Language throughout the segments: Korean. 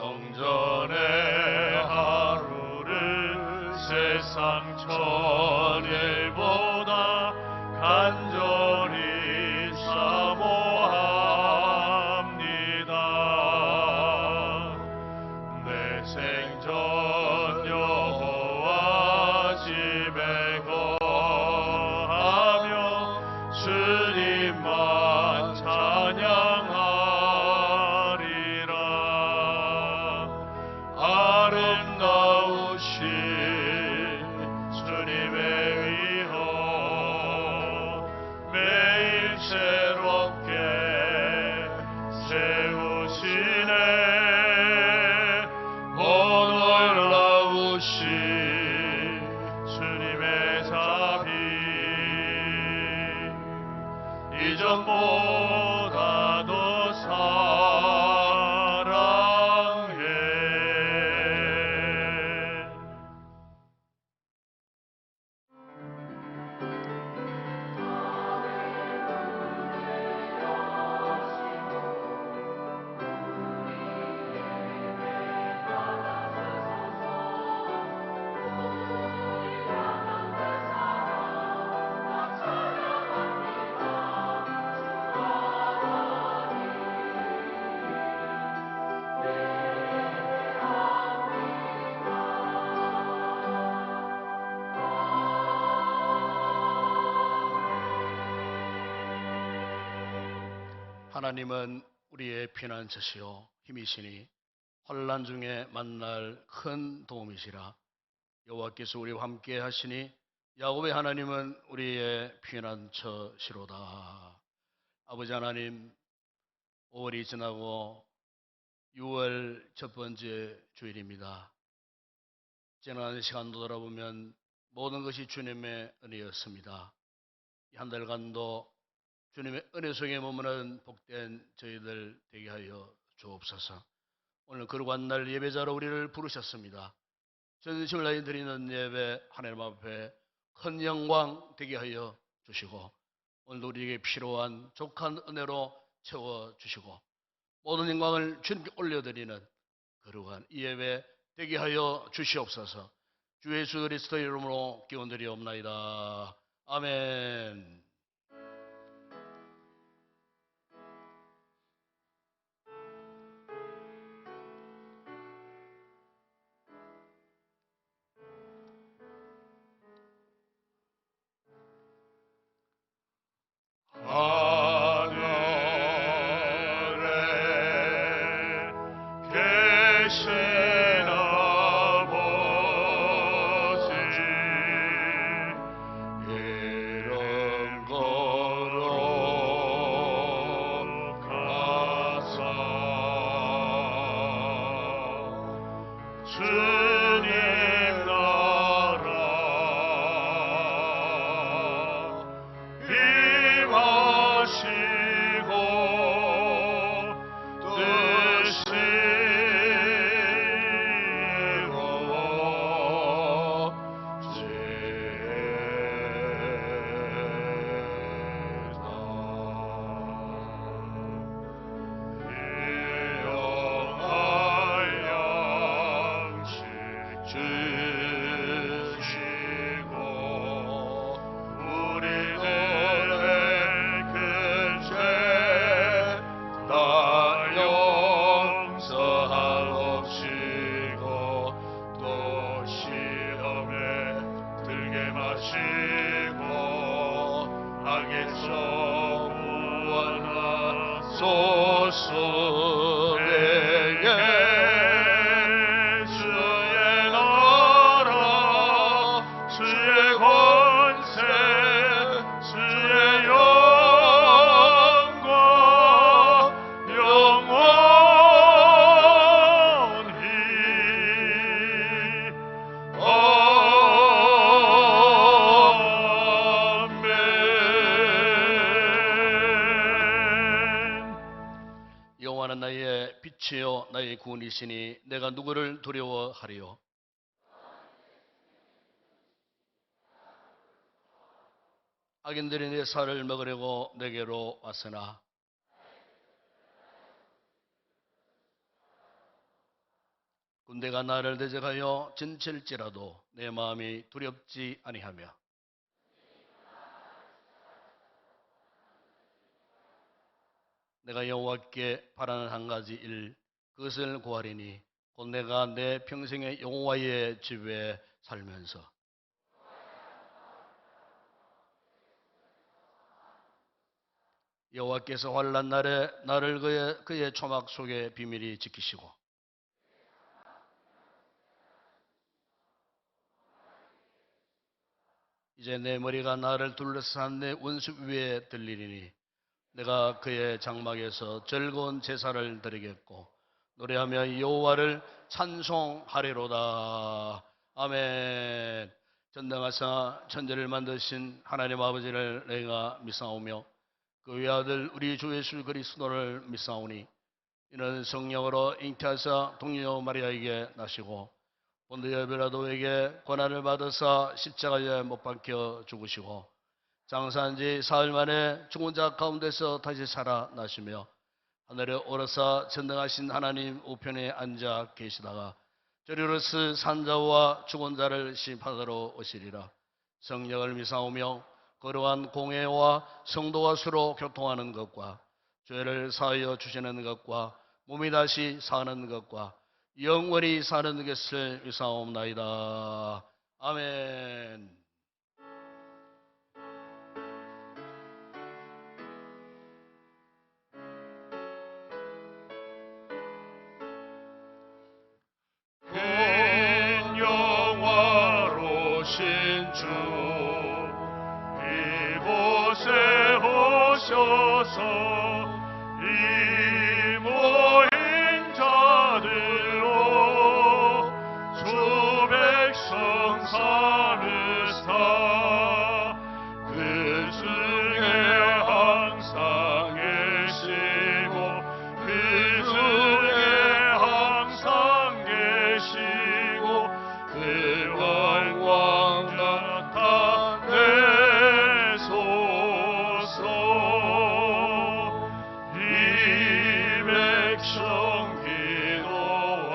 성전의 하루를 세상 천일보다 간절히 사모합니다. 내 생전 여호와 집에 거하며 주님만 찬양하리라. 아름다우신 주님의 위엄 매일 새롭게 세우시네. 놀라우신 주님의 자비 이전보다도 사랑해. 하나님은 우리의 피난처시요 힘이시니 환난 중에 만날 큰 도움이시라. 여호와께서 우리와 함께 하시니 야곱의 하나님은 우리의 피난처시로다. 아버지 하나님, 5월이 지나고 6월 첫 번째 주일입니다. 지난 시간도 돌아보면 모든 것이 주님의 은혜였습니다. 이 한 달간도 주님의 은혜 속에 머무는 복된 저희들 되게 하여 주옵소서. 오늘 거룩한 날 예배자로 우리를 부르셨습니다. 전심을 다해 드리는 예배 하나님 앞에 큰 영광 되게 하여 주시고, 오늘도 우리에게 필요한 족한 은혜로 채워주시고 모든 영광을 주님께 올려드리는 거룩한 이 예배 되게 하여 주시옵소서. 주 예수 그리스도의 이름으로 기원드리옵나이다. 아멘. 하늘에 계신 아버지 이름 거룩하사 주님 나라 임하시고 뜻이 소서 내게 주의 나라 주의 권세 주의 영광 영원히 여호와는 나의 빛이요 나의 구원이시니 내가 누구를 두려워하리요. 악인들이 내 살을 먹으려고 내게로 왔으나 군대가 나를 대적하여 진칠지라도 내 마음이 두렵지 아니하며 내가 여호와께 바라는 한 가지 일 그것을 구하리니 곧 내가 내 평생의 여호와의 집에 살면서 여호와께서 환난 날에 나를 그의 초막 속에 비밀히 지키시고 이제 내 머리가 나를 둘러싼 내 원수 위에 들리리니 내가 그의 장막에서 즐거운 제사를 드리겠고 노래하며 여호와를 찬송하리로다. 아멘. 전능하사 천지를 만드신 하나님 아버지를 내가 믿사오며 그 외아들 우리 주 예수 그리스도를 믿사오니 이는 성령으로 잉태하사 동료 마리아에게 나시고 본디오 빌라도에게 고난을 받으사 십자가에 못 박혀 죽으시고 장사한 지 사흘 만에 죽은 자 가운데서 다시 살아나시며 하늘에 오르사 전능하신 하나님 우편에 앉아 계시다가 저리로서 산자와 죽은 자를 심판하러 오시리라. 성령을 믿사오며 거룩한 공회와 성도와 서로 교통하는 것과 죄를 사하여 주시는 것과 몸이 다시 사는 것과 영원히 사는 것을 믿사옵나이다. 아멘. 큰 영화로신 주 이곳에 오셔서 이 모인 자들로 주 백성 삼으사 그 중에 항상 계시고 그 중에 항상 계시고 그 영광 나타내소서. 이 백성 기도와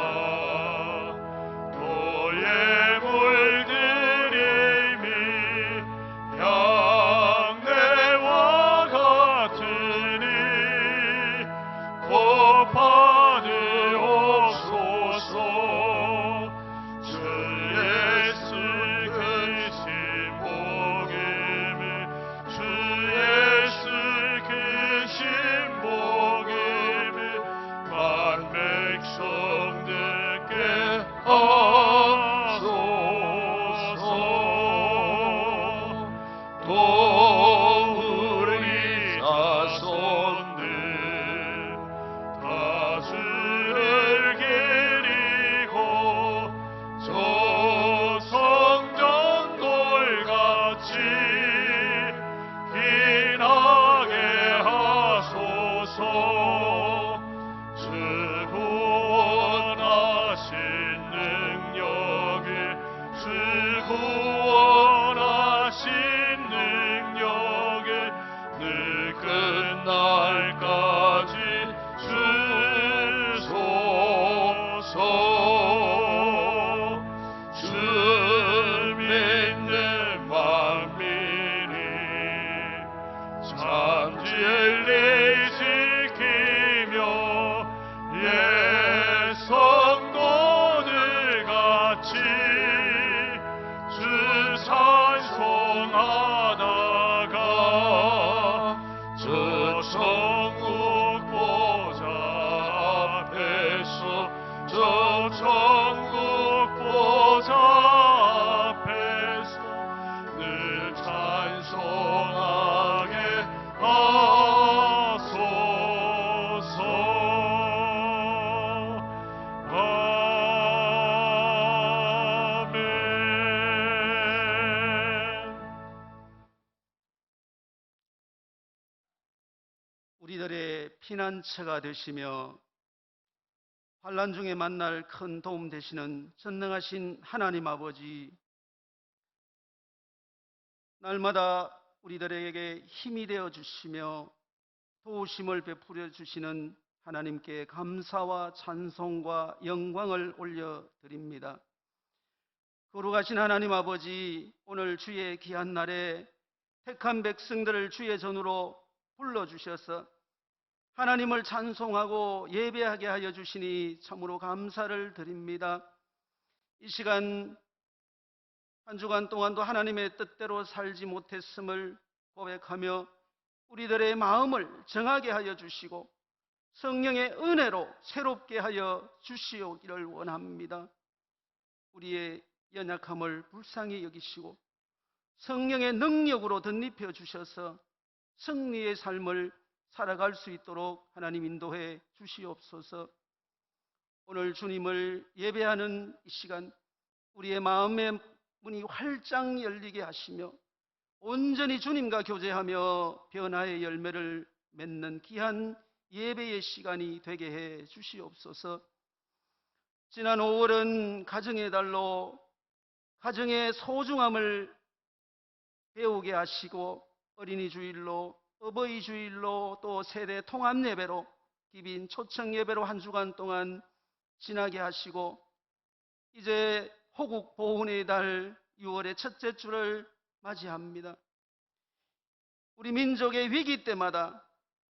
너의 물들임이 향내와 같으니 곧 받으옵소서. 주 예수 그신 복음을 주 예수 그신 복음을 만 백성들께 하소서. 또 우리 자손들 다스를 기리고 저 성전돌같이 빛나게 하소서. 주 구원하신 능력을 주 구원하신 능력을 늘 끝날까지 주소서. 주 믿는 만민이 참 진리 지키며 예 성도들 같이 주 찬송하다가 저 천국 보좌 앞에서 저 천국 보좌 앞에서 늘 찬송하게 하소서. 아멘. 우리들의 피난처가 되시며 환난 중에 만날 큰 도움 되시는 전능하신 하나님 아버지, 날마다 우리들에게 힘이 되어 주시며 도우심을 베풀어 주시는 하나님께 감사와 찬송과 영광을 올려드립니다. 거룩하신 하나님 아버지, 오늘 주의 귀한 날에 택한 백성들을 주의 전으로 불러주셔서 하나님을 찬송하고 예배하게 하여 주시니 참으로 감사를 드립니다. 이 시간 한 주간 동안도 하나님의 뜻대로 살지 못했음을 고백하며 우리들의 마음을 정하게 하여 주시고 성령의 은혜로 새롭게 하여 주시오기를 원합니다. 우리의 연약함을 불쌍히 여기시고 성령의 능력으로 덧입혀 주셔서 승리의 삶을 살아갈 수 있도록 하나님 인도해 주시옵소서. 오늘 주님을 예배하는 이 시간 우리의 마음의 문이 활짝 열리게 하시며 온전히 주님과 교제하며 변화의 열매를 맺는 귀한 예배의 시간이 되게 해 주시옵소서. 지난 5월은 가정의 달로 가정의 소중함을 배우게 하시고 어린이 주일로 어버이 주일로 또 세대 통합 예배로 기빈 초청 예배로 한 주간 동안 지나게 하시고 이제 호국 보훈의 달 6월의 첫째 주를 맞이합니다. 우리 민족의 위기 때마다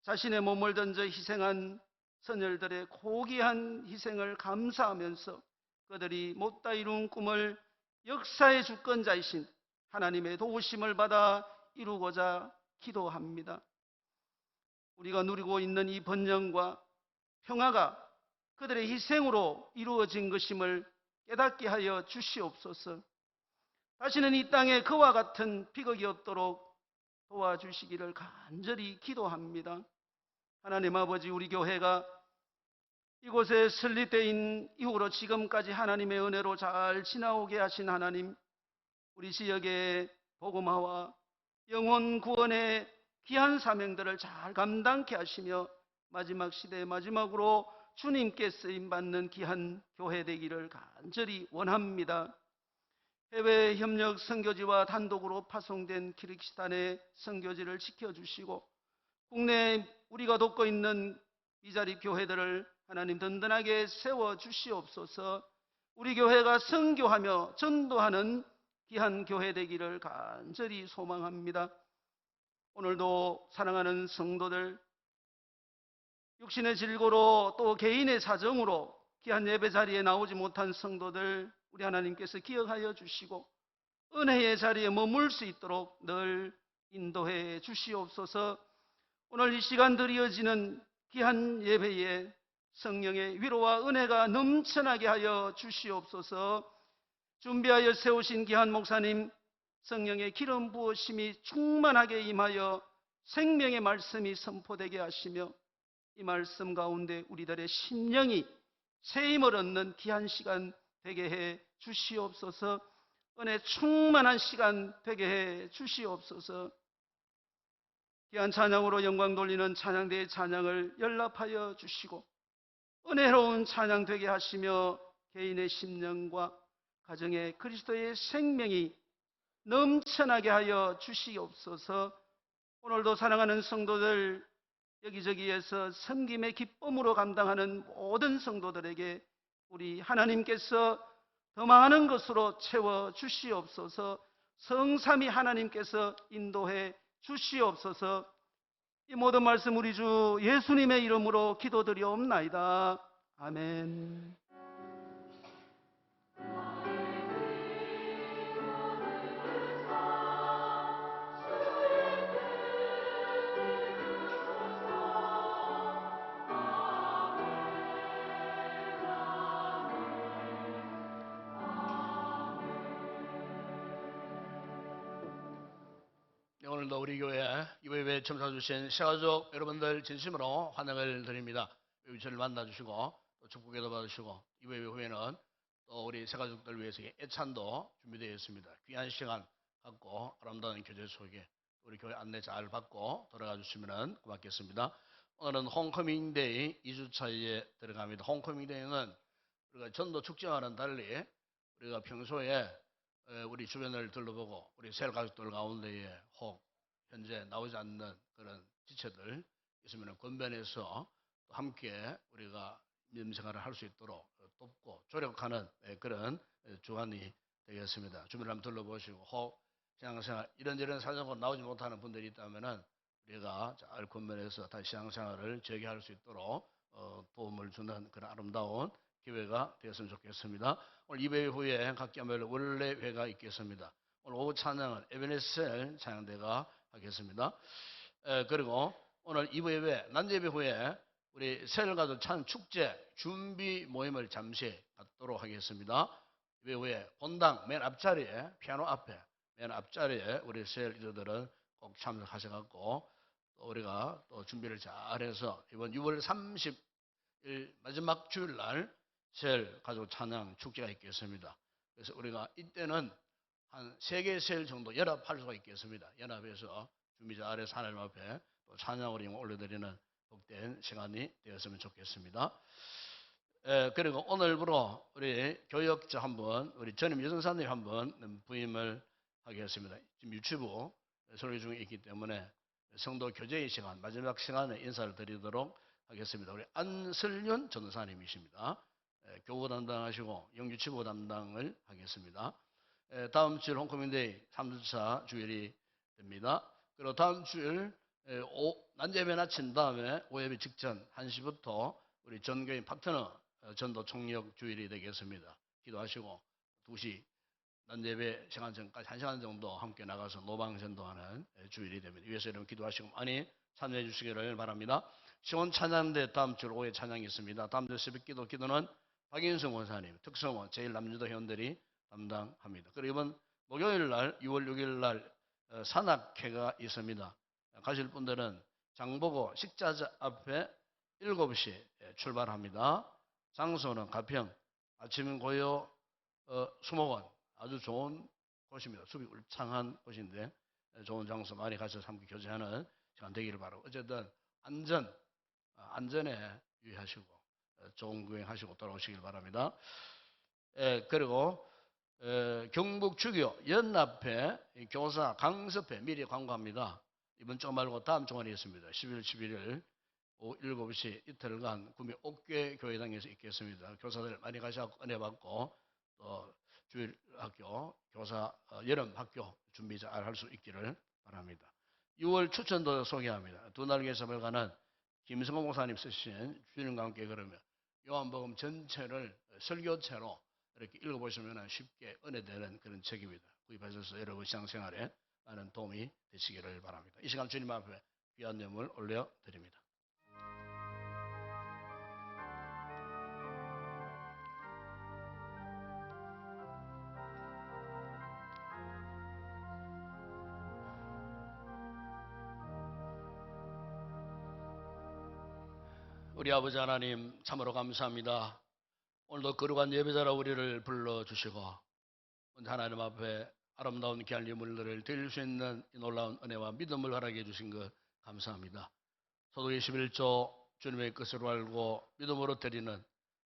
자신의 몸을 던져 희생한 선열들의 고귀한 희생을 감사하면서 그들이 못다 이룬 꿈을 역사의 주권자이신 하나님의 도우심을 받아 이루고자 기도합니다. 우리가 누리고 있는 이 번영과 평화가 그들의 희생으로 이루어진 것임을 깨닫게 하여 주시옵소서. 다시는 이 땅에 그와 같은 비극이 없도록 도와주시기를 간절히 기도합니다. 하나님 아버지, 우리 교회가 이곳에 설립된 이후로 지금까지 하나님의 은혜로 잘 지나오게 하신 하나님, 우리 지역의 복음화와 영혼 구원의 귀한 사명들을 잘 감당케 하시며 마지막 시대의 마지막으로 주님께 쓰임받는 귀한 교회 되기를 간절히 원합니다. 해외 협력 선교지와 단독으로 파송된 키르기스탄의 선교지를 지켜주시고 국내 우리가 돕고 있는 이 자리 교회들을 하나님 든든하게 세워주시옵소서. 우리 교회가 선교하며 전도하는 귀한 교회 되기를 간절히 소망합니다. 오늘도 사랑하는 성도들, 육신의 질고로 또 개인의 사정으로 귀한 예배 자리에 나오지 못한 성도들 우리 하나님께서 기억하여 주시고 은혜의 자리에 머물 수 있도록 늘 인도해 주시옵소서. 오늘 이 시간 드려지는 귀한 예배에 성령의 위로와 은혜가 넘쳐나게 하여 주시옵소서. 준비하여 세우신 귀한 목사님, 성령의 기름 부으심이 충만하게 임하여 생명의 말씀이 선포되게 하시며 이 말씀 가운데 우리들의 심령이 새 힘을 얻는 귀한 시간 되게 해 주시옵소서. 은혜 충만한 시간 되게 해 주시옵소서. 귀한 찬양으로 영광 돌리는 찬양대의 찬양을 연락하여 주시고 은혜로운 찬양 되게 하시며 개인의 심령과 가정의 그리스도의 생명이 넘쳐나게 하여 주시옵소서. 오늘도 사랑하는 성도들 여기저기에서 섬김의 기쁨으로 감당하는 모든 성도들에게 우리 하나님께서 더 많은 것으로 채워 주시옵소서. 성삼위 하나님께서 인도해 주시옵소서. 이 모든 말씀 우리 주 예수님의 이름으로 기도드리옵나이다. 아멘. 오늘도 우리 교회 이외에 참석해주신 새가족 여러분들 진심으로 환영을 드립니다. 저를 만나주시고 또 축복에도 받으시고 이외 후에는 또 우리 새가족들 위해서 애찬도 준비되어 있습니다. 귀한 시간 갖고 아름다운 교제 속에 우리 교회 안내 잘 받고 돌아가 주시면 고맙겠습니다. 오늘은 홈커밍데이 2주차에 들어갑니다. 홈커밍데이는 우리가 전도 축제와는 달리 우리가 평소에 우리 주변을 둘러보고 우리 새가족들 가운데에 혹 현재 나오지 않는 그런 지체들 있으면 권변해서 또 함께 우리가 믿음 생활을 할 수 있도록 돕고 조력하는 그런 주간이 되겠습니다. 주변을 한번 둘러보시고 혹 신앙생활 이런저런 사정으로 나오지 못하는 분들이 있다면은 우리가 잘 권면해서 다시 신앙생활을 재개할 수 있도록 도움을 주는 그런 아름다운 기회가 되었으면 좋겠습니다. 오늘 2배 후에 각 교회별 원래 회가 있겠습니다. 오늘 오후 찬양은 에베네셀 찬양대가 하겠습니다. 그리고 오늘 2부 예배 난제배 후에 우리 세일가족 찬 축제 준비 모임을 잠시 갖도록 하겠습니다. 예배 후에 본당 맨 앞자리에 피아노 앞에 맨 앞자리에 우리 세일 리더들은 꼭 참석하셔갖고 또 우리가 또 준비를 잘해서 이번 6월 30일 마지막 주일날 세일 가족 찬양 축제가 있겠습니다. 그래서 우리가 이때는 한 3개 세일 정도 연합할 수가 있겠습니다. 연합해서 준비 잘해서 하나님 앞에 또 찬양을 올려드리는 복된 시간이 되었으면 좋겠습니다. 그리고 오늘부로 우리 교역자 한분 우리 전임 여전사님 한분 부임을 하겠습니다. 지금 유튜브 설교 중에 있기 때문에 성도 교제의 시간 마지막 시간에 인사를 드리도록 하겠습니다. 우리 안설륜 전도사님이십니다. 교구 담당하시고 영유치부 담당을 하겠습니다. 다음 주일 홈커밍데이 3주차 주일이 됩니다. 그리고 다음 주일 난제배 마친 다음에 오예배 직전 1시부터 우리 전교인 파트너 전도 총력 주일이 되겠습니다. 기도하시고 2시 난제배 시간 전까지 1시간 정도 함께 나가서 노방 전도하는 주일이 됩니다. 위에서 여러분 기도하시고 많이 참여해 주시기를 바랍니다. 시원 찬양대 다음 주일 오후에 찬양이 있습니다. 다음 주 새벽 기도는 박인성 원사님, 특성원 제1남주도 회원들이 담당합니다. 그리고 이번 목요일 날 6월 6일 날 산악회가 있습니다. 가실 분들은 장보고 식자재 앞에 7시에 출발합니다. 장소는 가평 아침 고요 수목원 아주 좋은 곳입니다. 숲이 울창한 곳인데 좋은 장소 많이 가서 함께 교제하는 시간 되기를 바라고 어쨌든 안전에 유의하시고 좋은 구행하시고 돌아오시길 바랍니다. 그리고 경북 주교 연합회 교사 강습회 미리 광고합니다. 이번 주 말고 다음 주간에 있습니다. 11월 11일 오후 7시 이틀간 구미 옥계 교회당에서 있겠습니다. 교사들 많이 가셔서 은혜 받고 또 주일학교 교사 여름학교 준비 잘 할 수 있기를 바랍니다. 6월 추천도 소개합니다. 두 날개섭을 가는 김성호 목사님 쓰신 주님과 함께 그러면 요한복음 전체를 설교체로 이렇게 읽어보시면 쉽게 은혜되는 그런 책입니다. 구입하셔서 여러분 신앙생활에 많은 도움이 되시기를 바랍니다. 이 시간 주님 앞에 귀한 예물 올려드립니다. 우리 아버지 하나님 참으로 감사합니다. 오늘도 거룩한 예배자라 우리를 불러주시고 하나님 앞에 아름다운 귀한 예물들을 드릴 수 있는 이 놀라운 은혜와 믿음을 허락해 주신 것 감사합니다. 소득의 11조 주님의 것으로 알고 믿음으로 드리는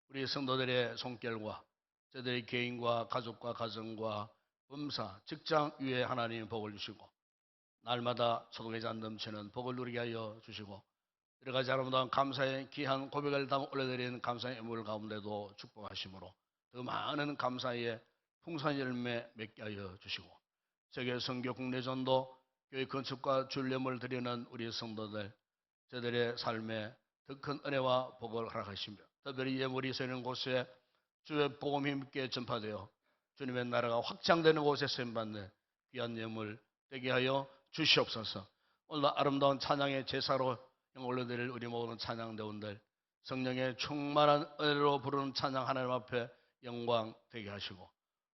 우리 성도들의 손길과 저들의 개인과 가족과 가정과 범사, 직장 위에 하나님 복을 주시고 날마다 소득의 잔 넘치는 복을 누리게 하여 주시고 여러 가지 아름다운 감사의 귀한 고백을 담아 올려드리는 감사의 예물 가운데도 축복하심으로 더 많은 감사의 풍성한 열매 맺게 하여 주시고 세계 선교 국내 전도 교회 건축과 주례물 드리는 우리 성도들 저들의 삶에 더 큰 은혜와 복을 허락하시며 특별히 예물이 서는 곳에 주의 복음이 함께 전파되어 주님의 나라가 확장되는 곳에 쓰임받는 귀한 예물 되게 하여 주시옵소서. 오늘 아름다운 찬양의 제사로 올려드릴 우리 모든 찬양대원들 성령의 충만한 은혜로 부르는 찬양 하나님 앞에 영광 되게 하시고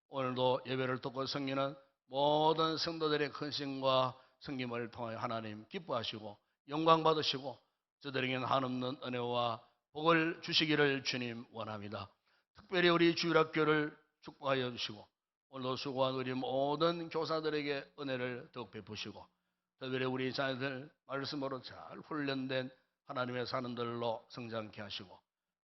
오늘도 예배를 듣고 섬기는 모든 성도들의 헌신과 섬김을 통하여 하나님 기뻐하시고 영광 받으시고 저들에게는 한없는 은혜와 복을 주시기를 주님 원합니다. 특별히 우리 주일학교를 축복하여 주시고 오늘도 수고한 우리 모든 교사들에게 은혜를 더욱 베푸시고 특별히 우리 자녀들 말씀으로 잘 훈련된 하나님의 사람들로 성장케 하시고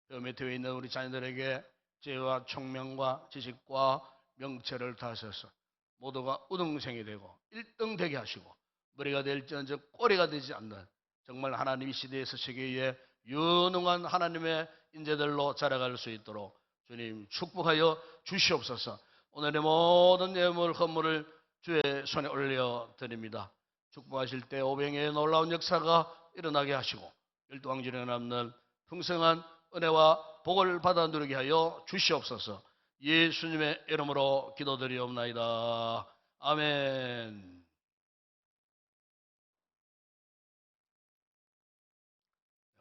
그 밑에 있는 우리 자녀들에게 지혜와 총명과 지식과 명체를 다하셔서 모두가 우등생이 되고 1등 되게 하시고 머리가 될지언정 꼬리가 되지 않는 정말 하나님 이 시대에서 세계에 유능한 하나님의 인재들로 자라갈 수 있도록 주님 축복하여 주시옵소서. 오늘의 모든 예물 헌물을 주의 손에 올려드립니다. 축복하실 때 오병의 놀라운 역사가 일어나게 하시고 열두왕전에 남는 풍성한 은혜와 복을 받아 누리게 하여 주시옵소서. 예수님의 이름으로 기도드리옵나이다. 아멘.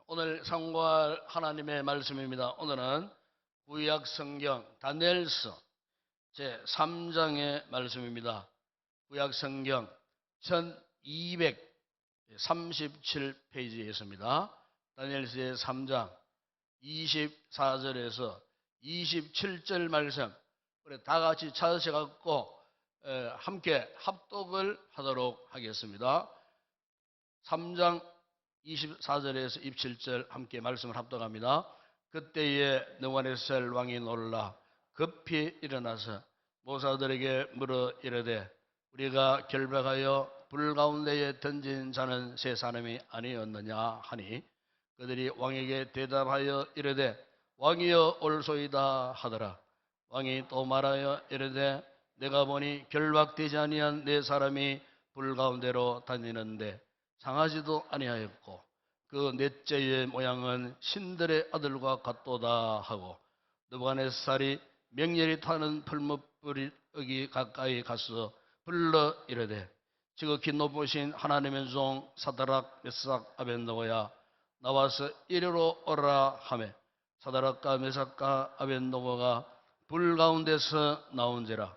오늘 상고할 하나님의 말씀입니다. 오늘은 구약 성경 다니엘서 제3장의 말씀입니다. 구약 성경 1237페이지에 있습니다. 다니엘서 제3장 24절에서 27절 말씀, 우리 다 같이 찾으셔갖고 함께 합독을 하도록 하겠습니다. 3장 24절에서 27절 함께 말씀을 합독합니다. 그때에 느부갓네살 왕이 놀라 급히 일어나서 모사들에게 물어 이르되 우리가 결박하여 불 가운데에 던진 자는 세 사람이 아니었느냐 하니 그들이 왕에게 대답하여 이르되 왕이여 올소이다 하더라. 왕이 또 말하여 이르되 내가 보니 결박되지 아니한 네 사람이 불 가운데로 다니는데 상하지도 아니하였고 그 넷째의 모양은 신들의 아들과 같도다 하고 느부갓네살이 명렬히 타는 풀무불이 가까이 가서 불러 이르되 지극히 높으신 하나님의 종 사드락 메삭 아벳느고야 나와서 이리로 오라 하매 사드락과 메삭과 아벳느고가 불 가운데서 나온지라.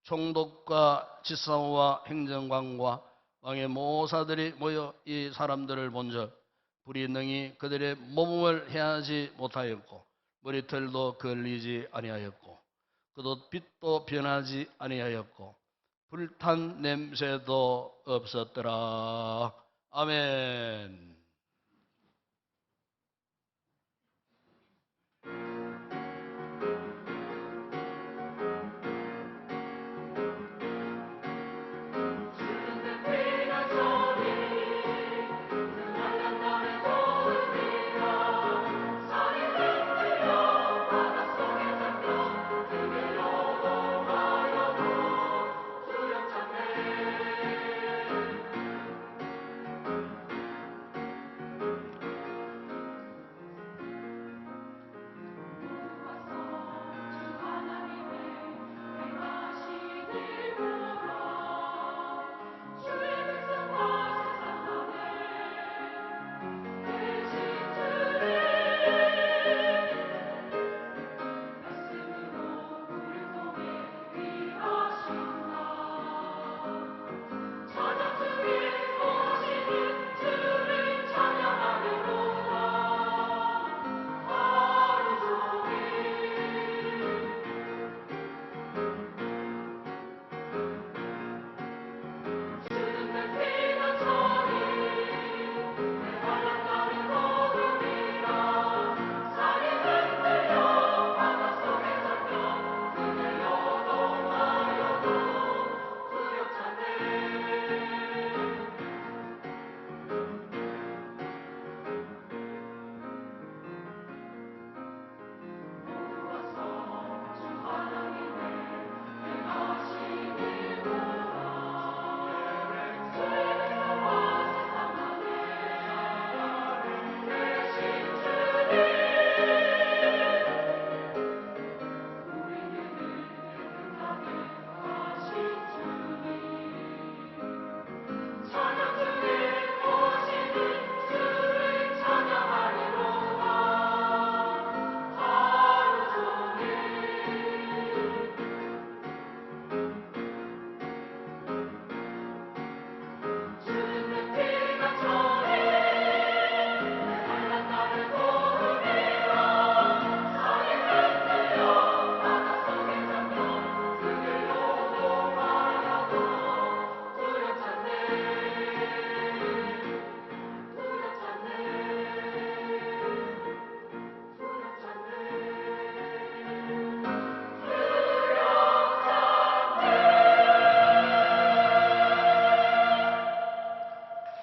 총독과 지사와 행정관과 왕의 모사들이 모여 이 사람들을 본즉 불이 능히 그들의 몸을 해하지 못하였고 머리털도 걸리지 아니하였고 그도 빛도 변하지 아니하였고 불탄 냄새도 없었더라. 아멘.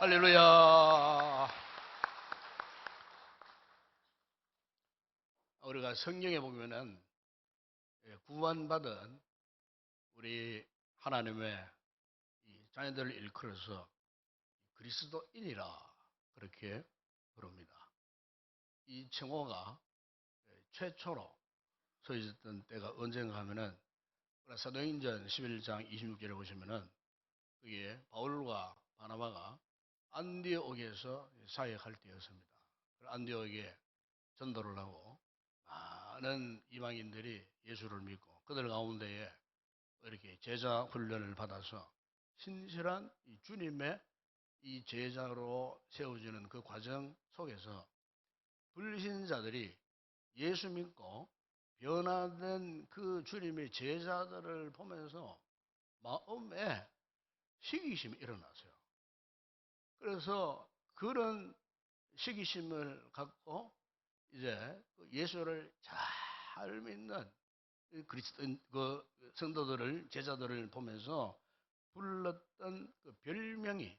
할렐루야. 우리가 성경에 보면은 구원받은 우리 하나님의 이 자녀들을 일컬어서 그리스도인이라 그렇게 부릅니다. 이称호가 최초로 서 있었던 때가 언젠가 하면은 사도행전 11장 26절에 보시면은 그게 바울과 바나바가 안디옥에서 사역할 때였습니다. 안디옥에 전도를 하고 많은 이방인들이 예수를 믿고 그들 가운데에 이렇게 제자 훈련을 받아서 신실한 이 주님의 이 제자로 세워지는 그 과정 속에서 불신자들이 예수 믿고 변화된 그 주님의 제자들을 보면서 마음에 시기심이 일어났어요. 그래서 그런 시기심을 갖고 이제 예수를 잘 믿는 그리스도인 그 성도들을 제자들을 보면서 불렀던 그 별명이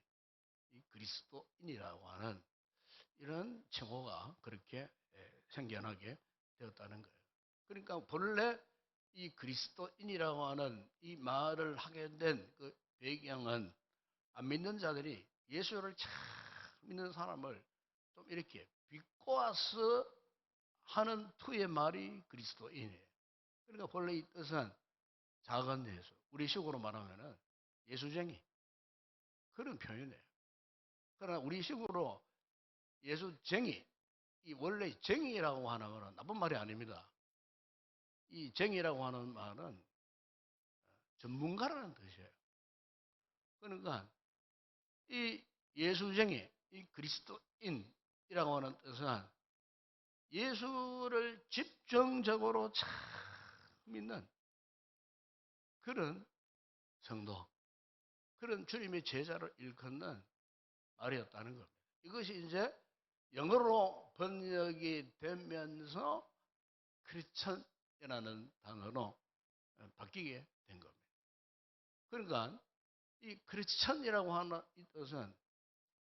이 그리스도인이라고 하는 이런稱호가 그렇게 생겨나게 되었다는 거예요. 그러니까 본래 이 그리스도인이라고 하는 이 말을 하게 된 그 배경은 안 믿는 자들이 예수를 참 믿는 사람을 좀 이렇게 비꼬아서 하는 투의 말이 그리스도인이에요. 그러니까 본래 이 뜻은 작은 예수, 우리 식으로 말하면은 예수쟁이 그런 표현이에요. 그러나 우리 식으로 예수쟁이, 이 원래 쟁이라고 하는 것은 나쁜 말이 아닙니다. 이 쟁이라고 하는 말은 전문가라는 뜻이에요. 그러니까 이 예수쟁이, 이 그리스도인이라고 하는 뜻은 예수를 집중적으로 참 믿는 그런 성도, 그런 주님의 제자를 일컫는 말이었다는 겁니다. 이것이 이제 영어로 번역이 되면서 크리스천이라는 단어로 바뀌게 된 겁니다. 그러니까 이 크리스천이라고 하는 이 뜻은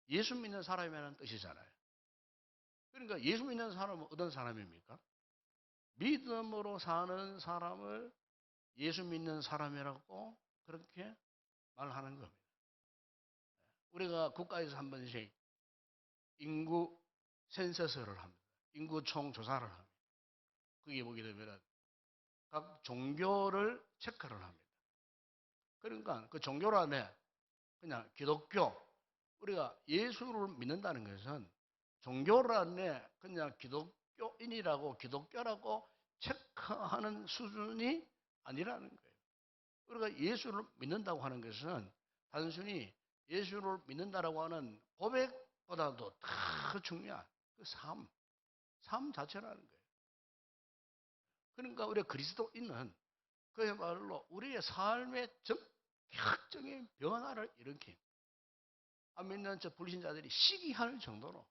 예수 믿는 사람이라는 뜻이잖아요. 그러니까 예수 믿는 사람은 어떤 사람입니까? 믿음으로 사는 사람을 예수 믿는 사람이라고 그렇게 말하는 겁니다. 우리가 국가에서 한 번씩 인구 센서스를 합니다. 인구 총조사를 합니다. 거기에 보게 되면 각 종교를 체크를 합니다. 그러니까 그 종교 안에 그냥 기독교, 우리가 예수를 믿는다는 것은 종교 안에 그냥 기독교인이라고 기독교라고 체크하는 수준이 아니라는 거예요. 우리가 예수를 믿는다고 하는 것은 단순히 예수를 믿는다라고 하는 고백보다도 더 중요한 그 삶 자체라는 거예요. 그러니까 우리가 그리스도인은 그야말로 우리의 삶의 적극적인 변화를 일으킨 안 믿는 저 불신자들이 시기할 정도로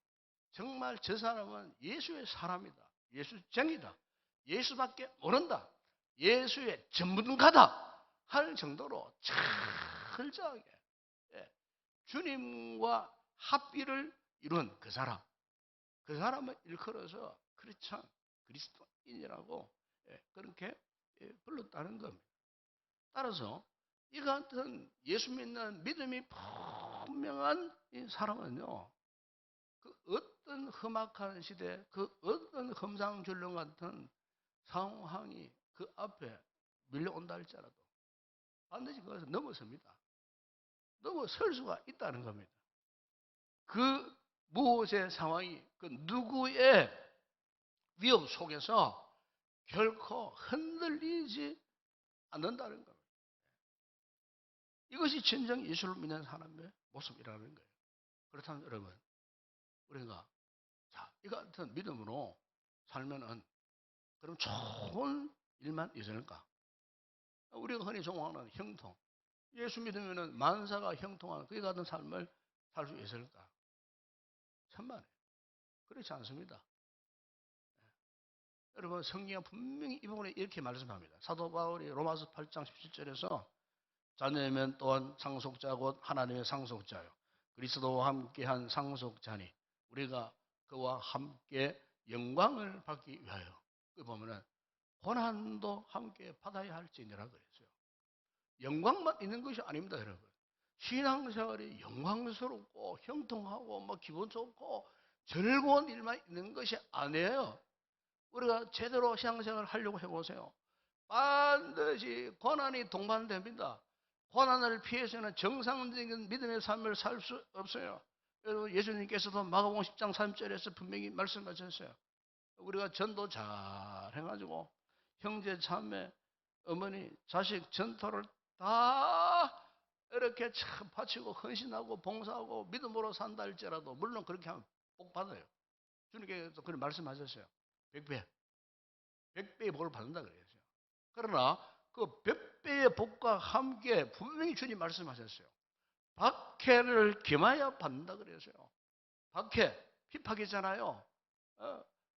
정말 저 사람은 예수의 사람이다. 예수쟁이다. 예수밖에 모른다. 예수의 전문가다. 할 정도로 철저하게 주님과 합의를 이룬 그 사람. 그 사람을 일컬어서 크리스천, 그리스도인이라고 그렇게 불렀다는 겁니다. 따라서 이 같은 예수 믿는 믿음이 분명한 이 사람은요, 그 어떤 험악한 시대, 그 어떤 험상궂은 같은 상황이 그 앞에 밀려온다 할지라도 반드시 그것을 넘어섭니다. 넘어설 수가 있다는 겁니다. 그 무엇의 상황이, 그 누구의 위협 속에서 결코 흔들리지 않는다는 겁니다. 이것이 진정 예수를 믿는 사람의 모습이라는 거예요. 그렇다면 여러분, 우리가 이 같은 믿음으로 살면은 그럼 좋은 일만 있을까? 우리가 흔히 종하는 형통, 예수 믿으면은 만사가 형통한 그 같은 삶을 살 수 있을까? 천만에 그렇지 않습니다. 여러분, 성경은 분명히 이 부분에 이렇게 말씀합니다. 사도 바울이 로마서 8장 17절에서 자녀면 또한 상속자 곧 하나님의 상속자요 그리스도와 함께한 상속자니 우리가 그와 함께 영광을 받기 위하여 그 보면은 고난도 함께 받아야 할지니라 그랬어요. 영광만 있는 것이 아닙니다, 여러분. 신앙생활이 영광스럽고 형통하고 뭐 기분 좋고 즐거운 일만 있는 것이 아니에요. 우리가 제대로 신앙생활을 하려고 해보세요. 반드시 고난이 동반됩니다. 고난을 피해서는 정상적인 믿음의 삶을 살 수 없어요. 여러분, 예수님께서도 마가복음 10장 3절에서 분명히 말씀하셨어요. 우리가 전도 잘 해가지고 형제 자매 어머니 자식 전토를 다 이렇게 참 바치고 헌신하고 봉사하고 믿음으로 산다 할지라도 물론 그렇게 하면 복 받아요. 주님께서 그런 말씀하셨어요. 100배 100배의 복을 받는다 그랬어요. 그러나 그 100배의 복과 함께 분명히 주님 말씀하셨어요. 박해를 겸하여 받는다 그랬어요. 박해, 핍박이잖아요.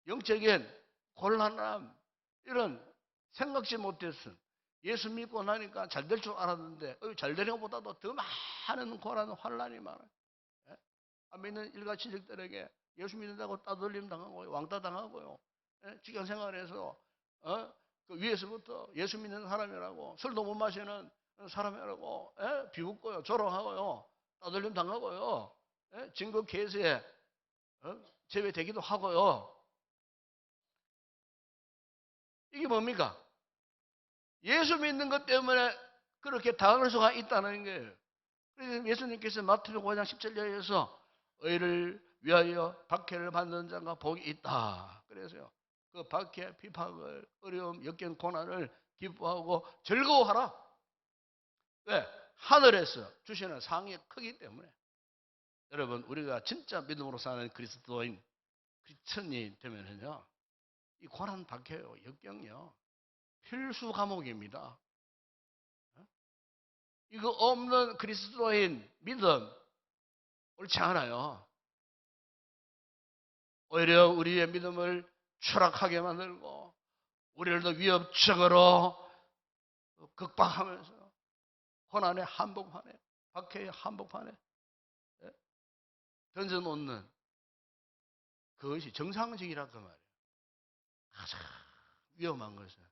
영적인 곤란함, 이런 생각지 못했은 예수 믿고 나니까 잘 될 줄 알았는데 잘 되는 것보다도 더 많은 고난, 환란이 많아요. 안 믿는 일가친척들에게 예수 믿는다고 따돌림 당하고 왕따 당하고요. 직장 생활에서 그 위에서부터 예수 믿는 사람이라고 술도 못 마시는 사람이라고 비웃고요, 조롱하고요, 따돌림 당하고요, 진급 계수에 제외되기도 하고요. 이게 뭡니까? 예수 믿는 것 때문에 그렇게 당할 수가 있다는 거예요. 그래서 예수님께서 마태복음 5장 17절에서 의를 위하여 박해를 받는 자가 복이 있다. 그래서요, 그 박해, 비박을, 어려움, 역경, 고난을 기뻐하고 즐거워하라. 왜? 하늘에서 주시는 상이 크기 때문에. 여러분, 우리가 진짜 믿음으로 사는 그리스도인 크리스천이 되면은요, 이 고난, 박해요, 역경이요, 필수 과목입니다. 이거 없는 그리스도인 믿음 옳지 않아요. 오히려 우리의 믿음을 추락하게 만들고 우리를 더 위협적으로 극박하면서 고난의 한복판에, 박해의 한복판에 던져놓는 그것이 정상적이라 그 말이에요. 가장 위험한 것은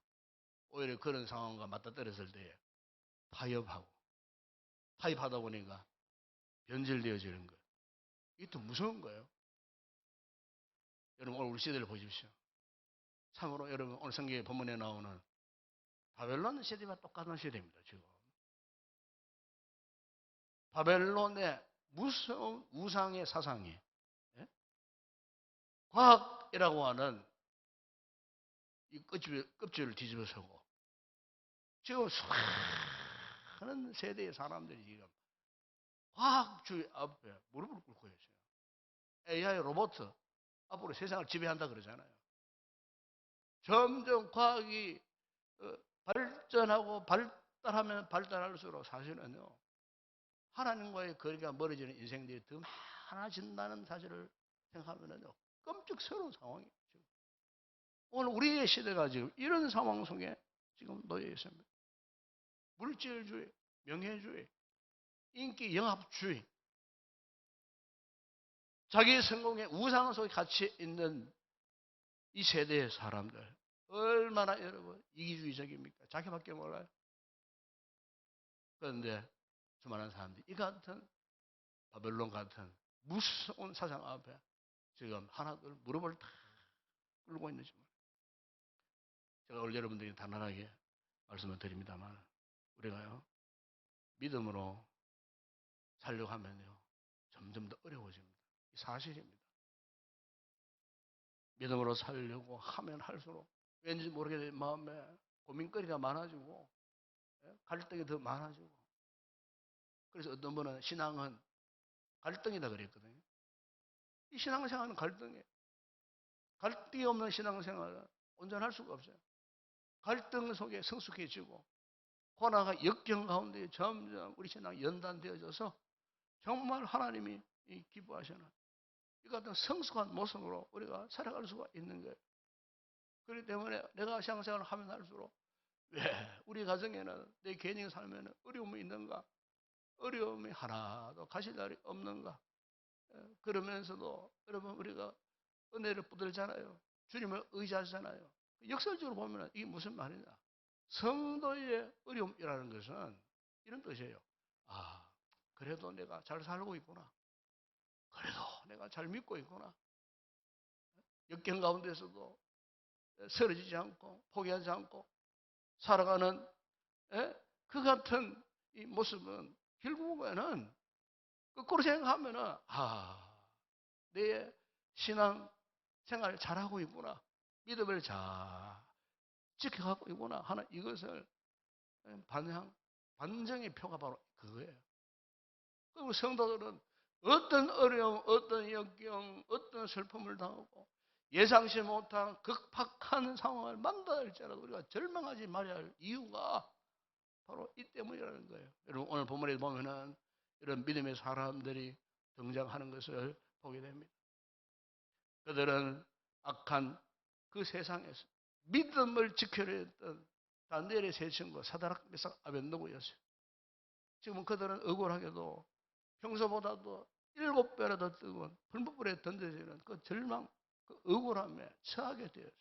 오히려 그런 상황과 맞닥뜨렸을 때에 타협하다 보니까 변질되어지는 것. 이게 더 무서운 거예요. 여러분, 오늘 우리 시대를 보십시오. 참으로 여러분, 오늘 성경의 본문에 나오는 바벨론 시대와 똑같은 시대입니다. 지금 바벨론의 무서운 우상의 사상이 과학이라고 하는 이 껍질을 뒤집어서고 지금 수많은 세대의 사람들이 지금 과학주의 앞에 무릎을 꿇고 있어요. AI 로봇 앞으로 세상을 지배한다 그러잖아요. 점점 과학이 발전하고 발달하면 발달할수록 사실은요, 하나님과의 거리가 멀어지는 인생들이 더 많아진다는 사실을 생각하면요, 끔찍스러운 상황이에요. 지금. 오늘 우리의 시대가 지금 이런 상황 속에 지금 놓여 있습니다. 물질주의, 명예주의, 인기 영합주의, 자기 성공의 우상 속에 갇혀 있는 이 세대의 사람들 얼마나 여러분 이기주의적입니까? 자기밖에 몰라요. 그런데 수많은 사람들이 이 같은 바벨론 같은 무서운 사상 앞에 지금 하나둘 무릎을 다 꿇고 있는지 몰라요. 제가 오늘 여러분들이 단단하게 말씀을 드립니다만 우리가요, 믿음으로 살려고 하면요, 점점 더 어려워집니다. 이 사실입니다. 믿음으로 살려고 하면 할수록 왠지 모르게 마음에 고민거리가 많아지고 갈등이 더 많아지고, 그래서 어떤 분은 신앙은 갈등이다 그랬거든요. 이 신앙생활은 갈등이에요. 갈등이 없는 신앙생활은 온전할 수가 없어요. 갈등 속에 성숙해지고 고난과 역경 가운데 점점 우리 신앙이 연단되어져서 정말 하나님이 기뻐하시는 이 같은 성숙한 모습으로 우리가 살아갈 수가 있는 거예요. 그렇기 때문에 내가 신앙생활을 하면 할수록 왜 우리 가정에는 내 개인의 삶에는 어려움이 있는가? 어려움이 하나도 가실 날이 없는가? 그러면서도 여러분 우리가 은혜를 붙들잖아요. 주님을 의지하잖아요. 역설적으로 보면 이게 무슨 말이냐? 성도의 어려움이라는 것은 이런 뜻이에요. 아, 그래도 내가 잘 살고 있구나. 그래도 내가 잘 믿고 있구나. 역경 가운데서도 쓰러지지 않고 포기하지 않고 살아가는 그 같은 이 모습은 결국에는 거꾸로 생각하면은 내 신앙 생활 잘하고 있구나. 믿음을 잘 지켜가고 있구나 하는 이것을 반증의 표가 바로 그거예요. 그리고 성도들은 어떤 어려움, 어떤 역경, 어떤 슬픔을 당하고 예상치 못한 극박한 상황을 만나야 할지라도 우리가 절망하지 말아야 할 이유가 바로 이 때문이라는 거예요. 여러분 오늘 본문에 보면은 이런 믿음의 사람들이 등장하는 것을 보게 됩니다. 그들은 악한 그 세상에서 믿음을 지켜야 했던 다니엘의 세 친구 사드락 메삭 아벤느고였어요. 지금은 그들은 억울하게도 평소보다도 7배나 더 뜨거운 불못불에 던져지는 그 절망, 그 억울함에 처하게 되었어요.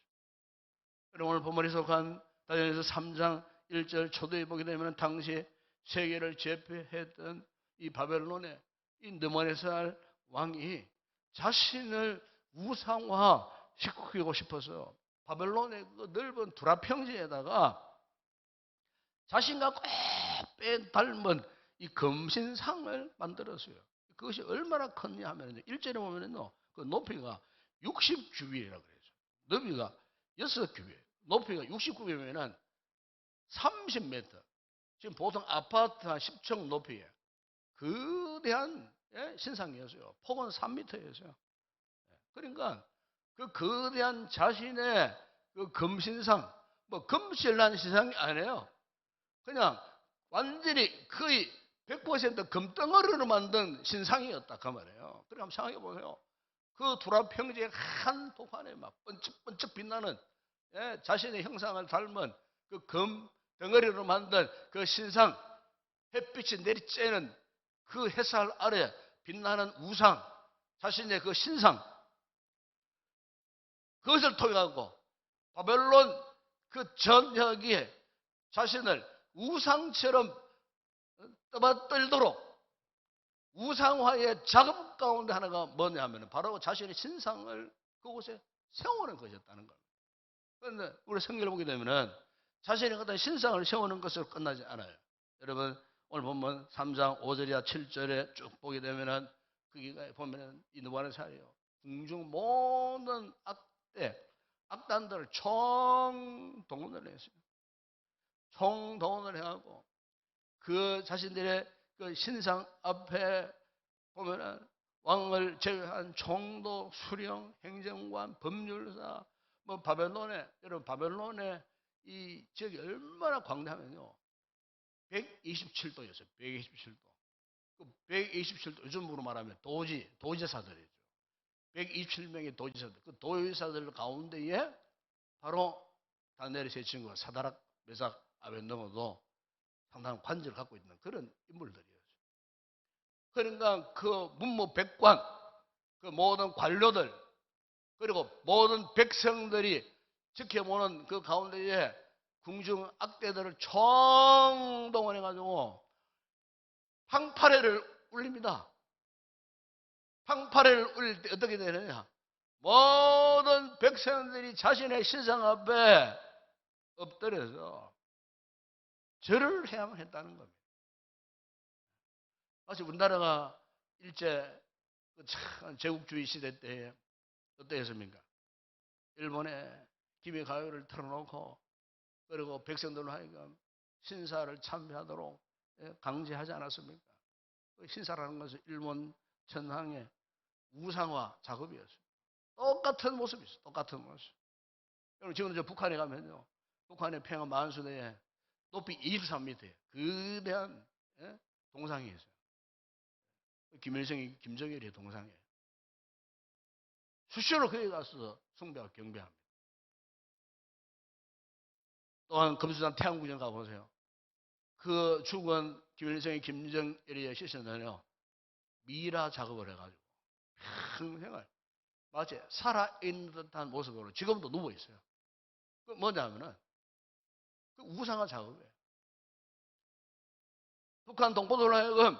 오늘 본문에 속한 다니엘서 3장 1절 초도에 보게 되면 당시 세계를 제패했던 이 바벨론의 이 느부갓네살 왕이 자신을 우상화시키고 싶어서 바벨론의 그 넓은 두라 평지에다가 자신과 꼭 빼닮은 이 금신상을 만들었어요. 그것이 얼마나 컸냐 하면 1절에 보면은요, 그 높이가 60규빗이라고 그래요. 너비가 6규빗, 높이가 69규빗이면 30m. 지금 보통 아파트 한 10층 높이에 거대한 신상이었어요. 폭은 3m였어요. 그러니까 그 거대한 자신의 그 금신상, 뭐 금실난 신상이 아니에요. 그냥 완전히 거의 100% 금덩어리로 만든 신상이었다 그 말이에요. 그러니까 한번 생각해 보세요. 그 두라 평지의 한 독한에 막 번쩍번쩍 빛나는 자신의 형상을 닮은 그 금 덩어리로 만든 그 신상, 햇빛이 내리쬐는 그 햇살 아래 빛나는 우상, 자신의 그 신상, 그것을 통해 가지고 바벨론 그 전역에 자신을 우상처럼 떠받들도록 우상화의 작업 가운데 하나가 뭐냐 하면 바로 자신의 신상을 그곳에 세우는 것이었다는 겁니다. 그런데 우리 성경을 보게 되면은 자신의 어떤 신상을 세우는 것으로 끝나지 않아요. 여러분 오늘 보면 3장 5절이나 7절에 쭉 보게 되면은 거기가 보면은 이 느부갓네살이요, 궁중 모든 악단들을 총동원을 했어요. 총동원을 해가고 그 자신들의 그 신상 앞에 보면은 왕을 제외한 총독, 수령, 행정관, 법률사, 뭐 바벨론에, 여러분 바벨론의 이 지역이 얼마나 광대하면요, 127도였어요. 127도. 그 127도 요즘으로 말하면 도지사들이죠. 127명의 도지사들. 그 도지사들 가운데에 바로 다니엘의 세 친구가 사드락, 메삭, 아벤느고도 상당한 관절을 갖고 있는 그런 인물들이었어요. 그러니까 그 문무백관, 그 모든 관료들, 그리고 모든 백성들이 지켜보는 그 가운데에 궁중 악대들을 총동원해가지고 팡파레를 울립니다. 팡파레를 울릴 때 어떻게 되느냐? 모든 백성들이 자신의 신상 앞에 엎드려서 절을 해야만 했다는 겁니다. 마치 우리나라가 일제 제국주의 시대 때 어땠습니까? 일본에 기미가요를 틀어놓고 그리고 백성들로 하여금 신사를 참배하도록 강제하지 않았습니까? 신사라는 것은 일본 천황의 우상화 작업이었어요. 똑같은 모습이었어요. 똑같은 모습. 여러분 지금 저 북한에 가면요, 북한의 평양 만수대에 높이 23m예요. 거대한 동상이 있어요. 김일성이 김정일의 동상이에요. 수시로 거기 가서 숭배하고 경배합니다. 또한 금수산 태양궁전 가보세요. 그 죽은 김일성이 김정일의 시신은요, 미라 작업을 해가지고 평생을 마치 살아있는 듯한 모습으로 지금도 누워 있어요. 그 뭐냐면은 그 우상화 작업이에요. 북한 동포들로 하여금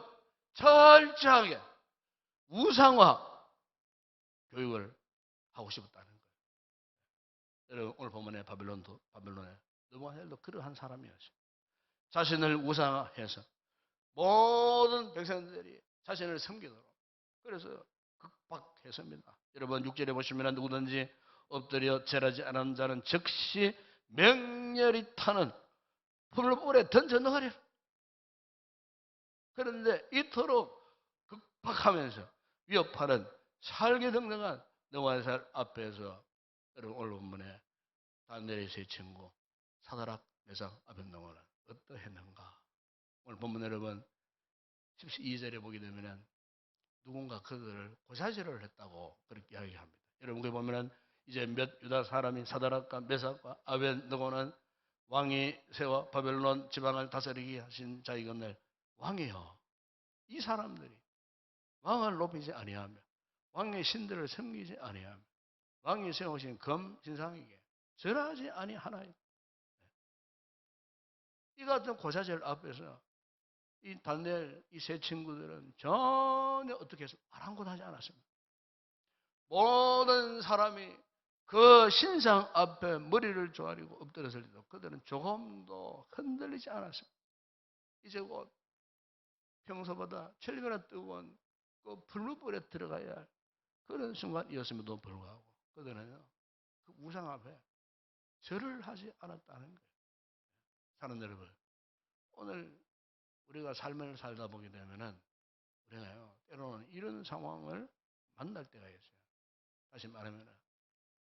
철저하게 우상화 교육을 하고 싶었다는 거예요. 여러분 오늘 본문의 바벨론에 느부갓네살도 그러한 사람이었어요. 자신을 우상화해서 모든 백성들이 자신을 섬기도록 그래서 극박했습니다. 여러분 6절에 보시면 누구든지 엎드려 절하지 않은 자는 즉시 맹렬히 타는 풀물에 던져 넣으리라. 그런데 이토록 극박하면서 위협하는 살기등등한 느부갓네살 앞에서 여러분 오늘 본문에 다니엘의 세 친구 사드락 메삭 아벳느고는 어떠했는가? 오늘 본문 여러분 12절에 보게 되면 누군가 그들을 고사질을 했다고 그렇게 이야기합니다. 여러분 거기 보면은 이제 몇 유다 사람이 사드락과 메삭과 아벳느고는 왕이 세워 바벨론 지방을 다스리게 하신 자이건늘 왕이요. 이 사람들이 왕을 높이지 아니하며 왕의 신들을 섬기지 아니하며 왕이 세우신 검신상에게 절하지 아니하나이다. 이 같은 고사절 앞에서 이 다니엘 이 세 친구들은 전혀 어떻게 해서 아랑곳하지 않았습니다. 모든 사람이 그 신상 앞에 머리를 조아리고 엎드렸을 때도 그들은 조금도 흔들리지 않았습니다. 이제 곧 평소보다 7배나 뜨거운 그 불무불에 들어가야 할 그런 순간이었음에도 불구하고 그들은 그 우상 앞에 절을 하지 않았다는 거예요. 사는 여러분, 오늘 우리가 삶을 살다 보게 되면은 우리가요 때로는 이런 상황을 만날 때가 있어요. 다시 말하면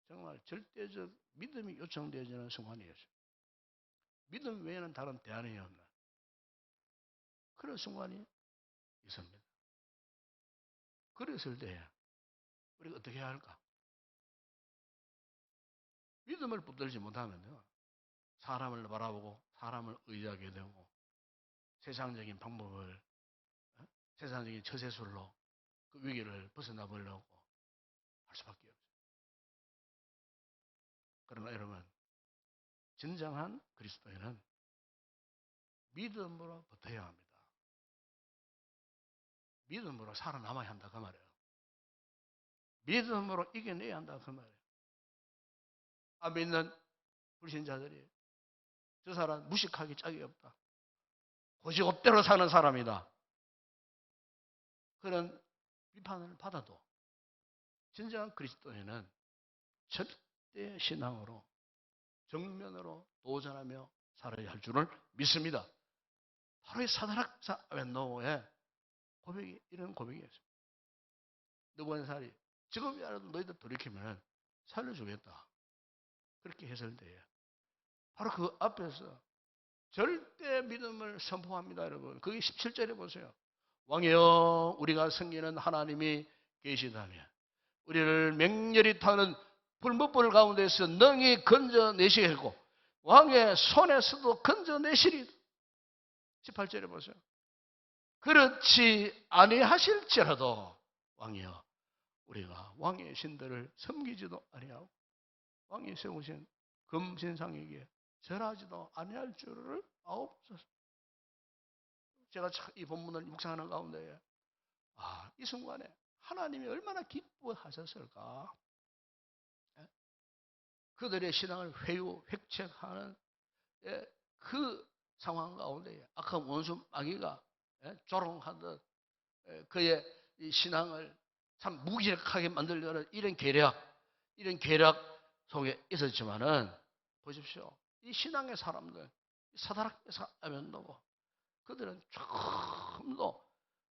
정말 절대적 믿음이 요청되어지는 순간이었어요. 믿음 외에는 다른 대안이 없는 그런 순간이 있습니다. 그랬을 때 우리가 어떻게 해야 할까? 믿음을 붙들지 못하면요 사람을 바라보고 사람을 의지하게 되고 세상적인 방법을 세상적인 처세술로 그 위기를 벗어나 보려고 할 수밖에 없어요. 그러나 여러분 진정한 그리스도인은 믿음으로 버텨야 합니다. 믿음으로 살아남아야 한다 그 말이에요. 믿음으로 이겨내야 한다 그 말이에요. 안 믿는 불신자들이 저 사람 무식하기 짝이 없다. 고지고대로 사는 사람이다. 그런 비판을 받아도 진정한 그리스도인은 절대 신앙으로 정면으로 도전하며 살아야 할 줄을 믿습니다. 바로 이 사드락 아벳느고의 고백이 이런 고백이었어요. 느부갓네살이 지금이라도 너희들 돌이키면 살려주겠다. 그렇게 했을 때에 바로 그 앞에서 절대 믿음을 선포합니다. 여러분 그게 17절에 보세요. 왕이여 우리가 섬기는 하나님이 계시다면 우리를 맹렬히 타는 불못불 가운데서 능히 건져내시겠고 왕의 손에서도 건져내시리다. 18절에 보세요. 그렇지 아니하실지라도 왕이여 우리가 왕의 신들을 섬기지도 아니하고 왕이 세우신 금신상에게 절하지도 아니할 줄을 아옵소서. 제가 이 본문을 묵상하는 가운데 이 순간에 하나님이 얼마나 기뻐하셨을까. 그들의 신앙을 획책하는 그 상황 가운데 악한 원수 마귀가 조롱하듯 그의 이 신앙을 참 무기력하게 만들려는 이런 계략 속에 있었지만은 보십시오. 이 신앙의 사람들 사드락 메삭 아벳느고 그들은 조금도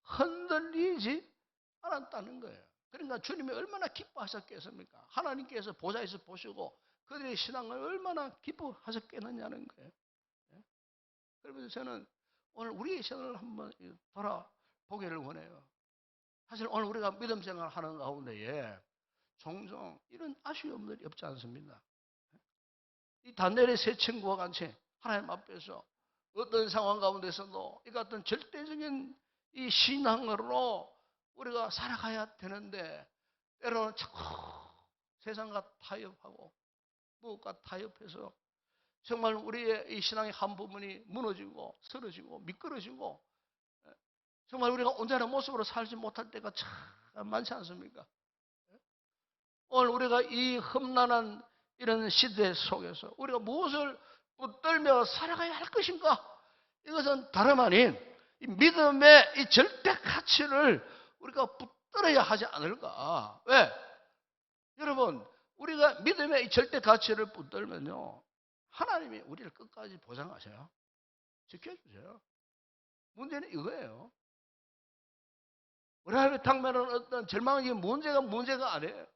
흔들리지 않았다는 거예요. 그러니까 주님이 얼마나 기뻐하셨겠습니까? 하나님께서 보좌에서 보시고 그들의 신앙을 얼마나 기뻐하셨겠느냐는 거예요. 그래서 저는 오늘 우리의 신앙을 한번 돌아보기를 원해요. 사실 오늘 우리가 믿음 생활을 하는 가운데에 종종 이런 아쉬움들이 없지 않습니다. 이 다니엘의 세 친구와 같이 하나님 앞에서 어떤 상황 가운데서도 이 같은 절대적인 이 신앙으로 우리가 살아가야 되는데 때로는 자꾸 세상과 타협하고 무엇과 타협해서 정말 우리의 이 신앙의 한 부분이 무너지고 쓰러지고 미끄러지고 정말 우리가 온전한 모습으로 살지 못할 때가 참 많지 않습니까? 오늘 우리가 이 험난한 이런 시대 속에서 우리가 무엇을 붙들며 살아가야 할 것인가? 이것은 다름 아닌 이 믿음의 이 절대 가치를 우리가 붙들어야 하지 않을까? 왜? 여러분, 우리가 믿음의 이 절대 가치를 붙들면요, 하나님이 우리를 끝까지 보장하셔요. 지켜주세요. 문제는 이거예요. 우리 하나님의 당면은 어떤 절망적인 문제가 아니에요.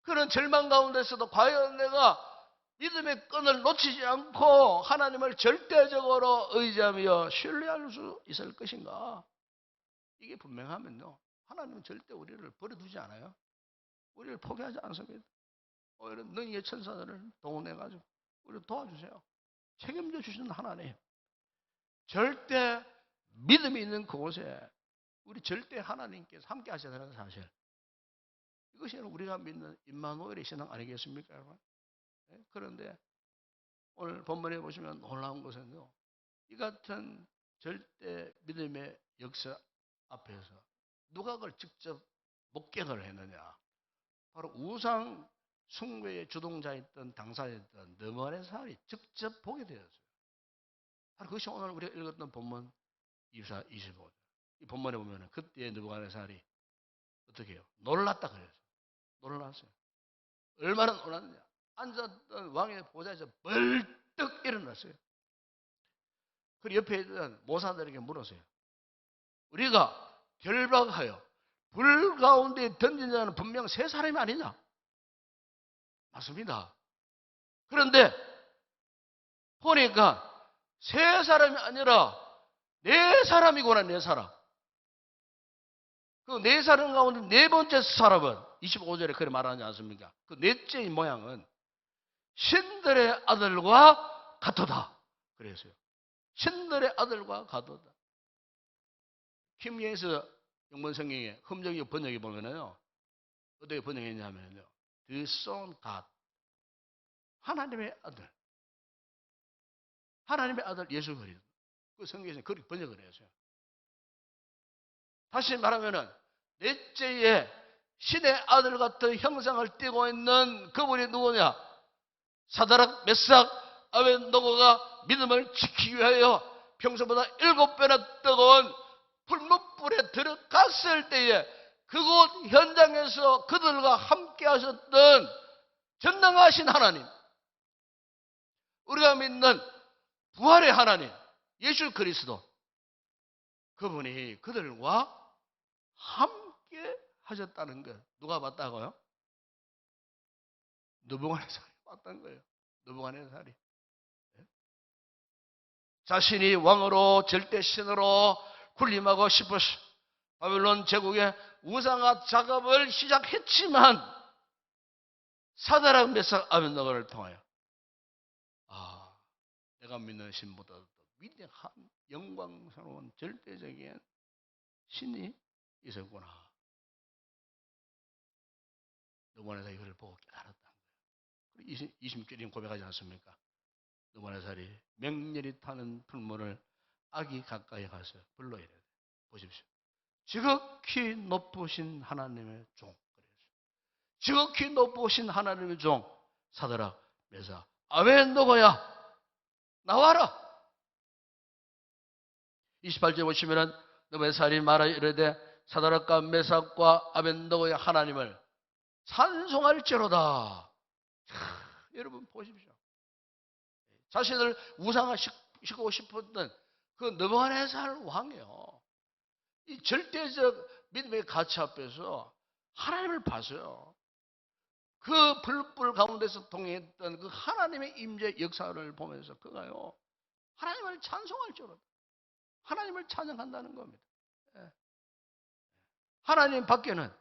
그런 절망 가운데서도 과연 내가 믿음의 끈을 놓치지 않고 하나님을 절대적으로 의지하며 신뢰할 수 있을 것인가? 이게 분명하면요, 하나님은 절대 우리를 버려두지 않아요. 우리를 포기하지 않습니다. 오히려 능히의 천사들을 동원해가지고 우리를 도와주세요. 책임져 주시는 하나님. 절대 믿음이 있는 그곳에 우리 절대 하나님께서 함께 하시다는 사실. 이것이 우리가 믿는 임마누엘의 신앙 아니겠습니까, 여러분? 그런데 오늘 본문에 보시면 놀라운 것은요, 이 같은 절대 믿음의 역사 앞에서 누가 그걸 직접 목격을 했느냐? 바로 우상 숭배의 주동자였던 당사자였던 느부갓네살이 직접 보게 되었어요. 바로 그것이 오늘 우리가 읽었던 본문 24, 25절. 이 본문에 보면 그때 느부갓네살이 어떻게 해요? 놀랐다 그랬어요. 놀랐어요. 얼마나 놀랐느냐? 앉았던 왕의 보좌에서 벌떡 일어났어요. 그리고 옆에 있던 모사들에게 물었어요. 우리가 결박하여 불 가운데 던진 자는 분명 세 사람이 아니냐? 맞습니다. 그런데 보니까 세 사람이 아니라 네 사람이구나, 네 사람. 그 네 사람 가운데 네 번째 사람은 25절에 그렇게 말하지 않습니까? 그 넷째의 모양은 신들의 아들과 같도다. 그랬어요. 신들의 아들과 같도다. 김예에서 영문성경에 흠적이 번역해 보면요, 어떻게 번역했냐면요, The Son God, 하나님의 아들, 하나님의 아들 예수 그리스도. 그 성경에서 그렇게 번역을 했어요. 다시 말하면은 넷째의 신의 아들 같은 형상을 띠고 있는 그분이 누구냐? 사드락, 메삭, 아벤노고가 믿음을 지키기 위하여 평소보다 7배나 뜨거운 불못불에 들어갔을 때에 그곳 현장에서 그들과 함께 하셨던 전능하신 하나님, 우리가 믿는 부활의 하나님 예수 그리스도, 그분이 그들과 함께 하셨다는 것. 누가 봤다고요? 느부갓네살이 봤다는 거예요. 느부갓네살이 자신이 왕으로 절대 신으로 군림하고 싶어서 바벨론 제국의 우상화 작업을 시작했지만 사드락, 메삭, 아벤노고를 통하여 내가 믿는 신보다 더 위대한 영광스러운 절대적인 신이 있었구나. 느부갓네살이 이걸 보고 깨달았다는 거예요. 26절에 고백하지 않습니까? 느부갓네살이 맹렬히 타는 풀무를 아기 가까이 가서 불러 이래요. 보십시오. 지극히 높으신 하나님의 종. 지극히 높으신 하나님의 종 사드락, 메삭, 아벤노고야, 나와라. 28절에 보시면은 느부갓네살이 말하 이르되 사드락과 메삭과 아벤노고의 하나님을 찬송할지로다. 여러분 보십시오. 자신을 우상화시키고 싶었던 그 느부갓네살 왕이요, 이 절대적 믿음의 가치 앞에서 하나님을 봤어요. 그 불불 가운데서 통했던 그 하나님의 임재 역사를 보면서 그가요, 하나님을 찬송할지로다. 하나님을 찬양한다는 겁니다. 하나님 밖에는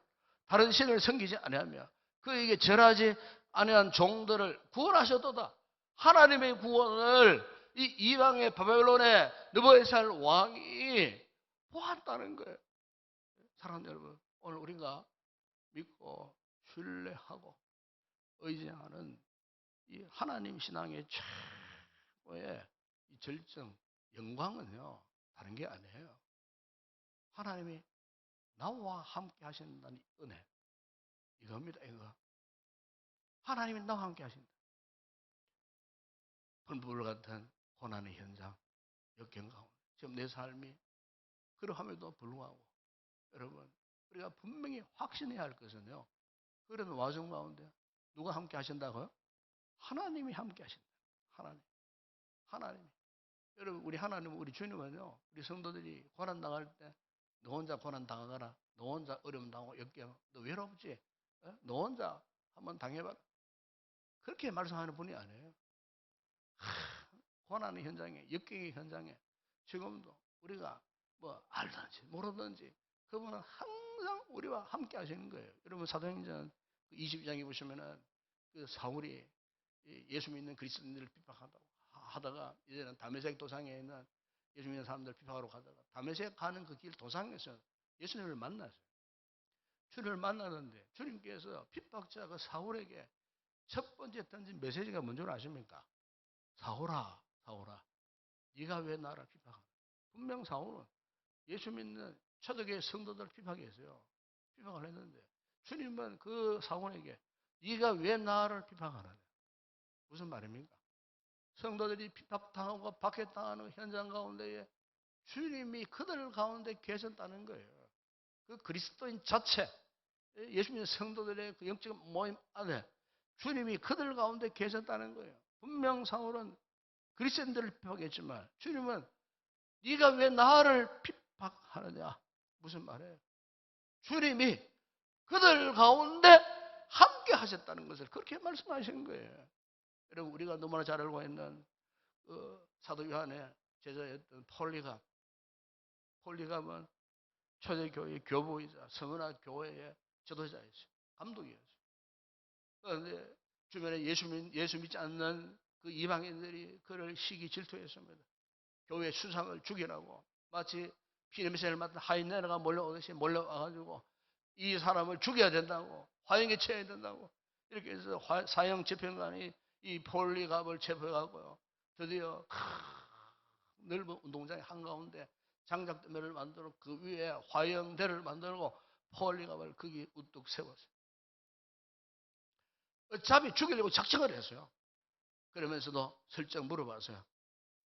다른 신을 섬기지 아니하며 그에게 절하지 아니한 종들을 구원하셨도다. 하나님의 구원을 이 이방의 바벨론의 느부갓네살 왕이 보았다는 거예요. 사랑하는 여러분, 오늘 우리가 믿고 신뢰하고 의지하는 이 하나님 신앙의 최고의 이 절정, 영광은요, 다른 게 아니에요. 하나님이 나와 함께 하신다는 은혜. 이겁니다, 이거. 하나님이 나와 함께 하신다. 불불 같은 고난의 현장, 역경 가운데. 지금 내 삶이 그러함에도 불구하고, 여러분, 우리가 분명히 확신해야 할 것은요, 그런 와중 가운데 누가 함께 하신다고요? 하나님이 함께 하신다. 하나님. 여러분, 우리 하나님은, 우리 주님은요, 우리 성도들이 고난 당할 때, 너 혼자 고난 당하거나, 너 혼자 어려움 당하고 역경, 너 외롭지? 너 혼자 한번 당해봐라. 그렇게 말씀하는 분이 아니에요. 고난의 현장에, 역경의 현장에 지금도 우리가 뭐 알든지 모르든지 그분은 항상 우리와 함께 하시는 거예요. 여러분, 사도행전 22장에 보시면은 그 사울이 예수 믿는 그리스도인들을 비판하다가 이제는 다메섹 도상에 있는 예수 믿는 사람들 비판하러 가다가 다메섹 가는 그 길 도상에서 예수님을 만났어요. 주님을 만나는데 주님께서 핍박자 그 사울에게 첫 번째 던진 메시지가 뭔지 아십니까? 사울아, 네가 왜 나를 비판하냐? 분명 사울은 예수 믿는 초대교회 성도들을 비판했어요. 비판을 했는데 주님은 그 사울에게 네가 왜 나를 비판하느냐? 무슨 말입니까? 성도들이 핍박당하고 박해당하는 현장 가운데에 주님이 그들 가운데 계셨다는 거예요. 그 그리스도인 자체, 예수 믿는 성도들의 그 영적 모임 안에 주님이 그들 가운데 계셨다는 거예요. 분명 사울은 그리스도인들을 핍박했지만 주님은 네가 왜 나를 핍박하느냐? 무슨 말이에요? 주님이 그들 가운데 함께 하셨다는 것을 그렇게 말씀하신 거예요. 여러분, 우리가 너무나 잘 알고 있는 사도 요한의 제자였던 폴리갑은 초대교회의 교부이자 서문화 교회의 지도자였어요. 감독이었어요. 그런데 주변에 예수 믿지 않는 그 이방인들이 그를 시기 질투했습니다. 교회 수상을 죽이라고 마치 피냄새를 맡은 하이네나가 몰려오듯이 몰려와가지고 이 사람을 죽여야 된다고, 화형에 쳐야 된다고 이렇게 해서 사형 집행관이 이 폴리갑을 체포해가고요, 드디어 넓은 운동장의 한가운데 장작대면을 만들어 그 위에 화형대를 만들고 폴리갑을 거기 우뚝 세웠어요. 어차피 죽이려고 작정을 했어요. 그러면서도 슬쩍 물어봤어요.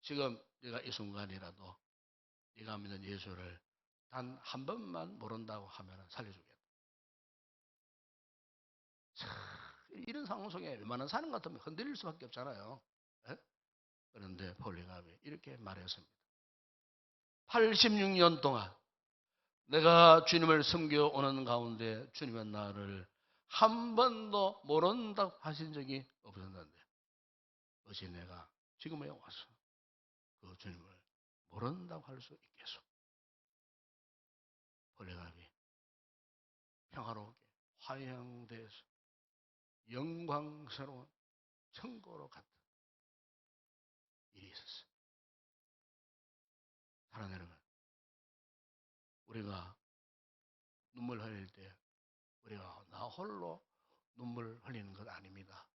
지금 네가 이 순간이라도 네가 믿는 예수를 단 한 번만 모른다고 하면 살려주겠다. 이런 상황 속에 웬만한 사람 같으면 흔들릴 수밖에 없잖아요. 에? 그런데 폴리갑이 이렇게 말했습니다. 86년 동안 내가 주님을 섬겨오는 가운데 주님은 나를 한 번도 모른다고 하신 적이 없었는데 어찌 내가 지금에 와서 그 주님을 모른다고 할 수 있겠소? 폴리갑이 평화롭게 화형대에서 영광스러운 천국으로 갔던 일이 있었어요. 사랑하는 여러분, 우리가 눈물 흘릴 때 우리가 나 홀로 눈물 흘리는 것 아닙니다.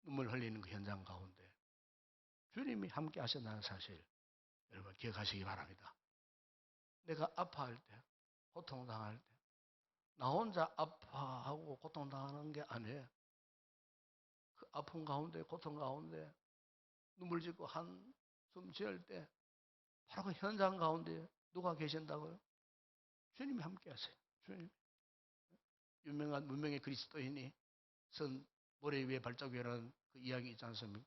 눈물 흘리는 그 현장 가운데 주님이 함께 하신다는 사실 여러분 기억하시기 바랍니다. 내가 아파할 때, 고통당할 때 나 혼자 아파하고 고통당하는 게 아니에요. 그 아픔 가운데, 고통 가운데 눈물 짓고 한숨 지을 때 바로 그 현장 가운데 누가 계신다고요? 주님이 함께 하세요. 주님. 유명한 문명의 그리스도인이 선 모래 위에 발자국이라는 그 이야기 있지 않습니까?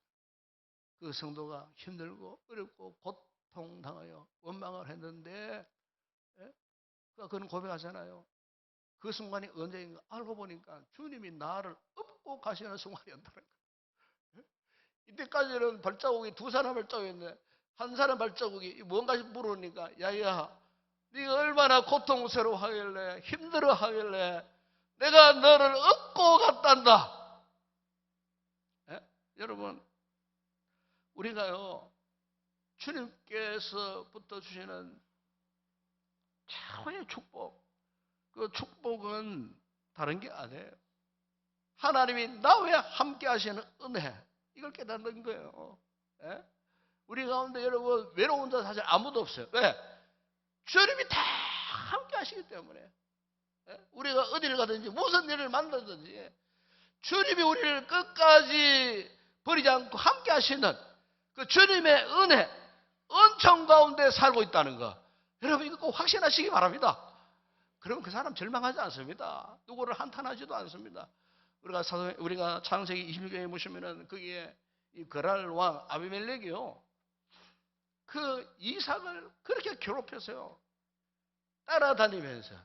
그 성도가 힘들고 어렵고 고통당하여 원망을 했는데 그는 고백하잖아요. 그 순간이 언제인가 알고 보니까 주님이 나를 업고 가시는 순간이었다는 거예요. 이때까지는 발자국이 두 사람 발자국이었는데 한 사람 발자국이 뭔가 물으니까 야야 네가 얼마나 고통스러워하길래 힘들어하길래 내가 너를 업고 갔단다. 여러분, 우리가요 주님께서부터 주시는 최고의 축복, 그 축복은 다른 게 아니에요. 하나님이 나와 함께 하시는 은혜, 이걸 깨닫는 거예요. 예? 우리 가운데 여러분 외로운 자 사실 아무도 없어요. 왜? 주님이 다 함께 하시기 때문에. 예? 우리가 어디를 가든지 무슨 일을 만나든지 주님이 우리를 끝까지 버리지 않고 함께 하시는 그 주님의 은혜, 은총 가운데 살고 있다는 거, 여러분 이거 꼭 확신하시기 바랍니다. 그러면 그 사람 절망하지 않습니다. 누구를 한탄하지도 않습니다. 우리가 창세기 26장에 보시면은 거기에 이 거랄 왕 아비멜렉이요, 그 이삭을 그렇게 괴롭혔어요. 따라다니면서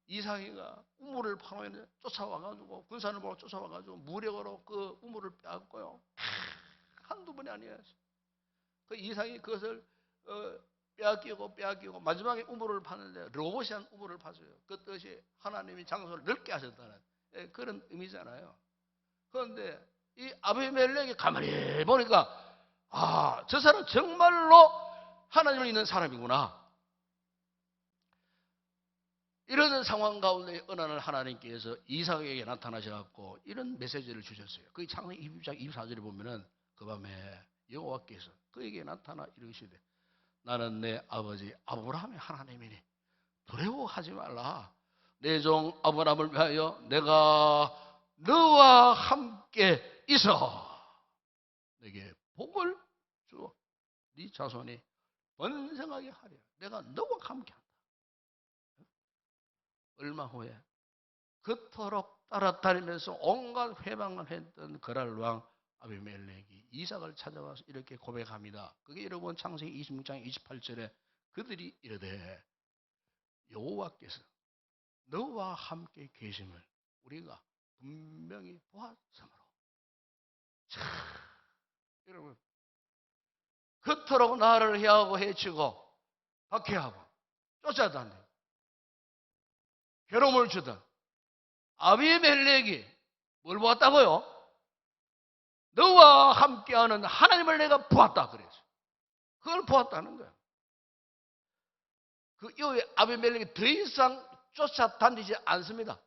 이삭이가 우물을 파놓으면 쫓아와가지고, 군산을 보고 쫓아와가지고 무력으로 그 우물을 빼앗고요. 한두 번이 아니에요. 그 이삭이 그것을 빼앗기고 마지막에 우물을 파는데 로봇이 한 우물을 파줘요. 그 뜻이 하나님이 장소를 넓게 하셨다는 그런 의미잖아요. 그런데 이 아비멜렉이 가만히 보니까 저 사람 정말로 하나님을 믿는 사람이구나. 이런 상황 가운데 어느 날 하나님께서 이삭에게 나타나셔서 이런 메시지를 주셨어요. 그 창세기 22장 24절에 보면은 그 밤에 여호와께서 그에게 나타나 이르시되 나는 내 아버지 아브라함의 하나님이니 두려워하지 말라. 내 종 아브라함을 위하여 내가 너와 함께 있어 내게 복을 주어 네 자손이 번성하게 하리라. 내가 너와 함께한다. 얼마 후에 그토록 따라다니면서 온갖 회방을 했던 거랄 왕 아비멜렉이 이삭을 찾아와서 이렇게 고백합니다. 그게 여러분 창세기 26장 28절에 그들이 이르되 여호와께서 너와 함께 계심을 우리가 분명히 보았으므로. 자, 여러분 그토록 나를 해하고 해치고 박해하고 쫓아다니고 괴로움을 주던 아비멜렉이 뭘 보았다고요? 너와 함께하는 하나님을 내가 보았다 그랬어요. 그걸 보았다는 거예요. 그 이후에 아비멜렉이 더 이상 쫓아다니지 않습니다.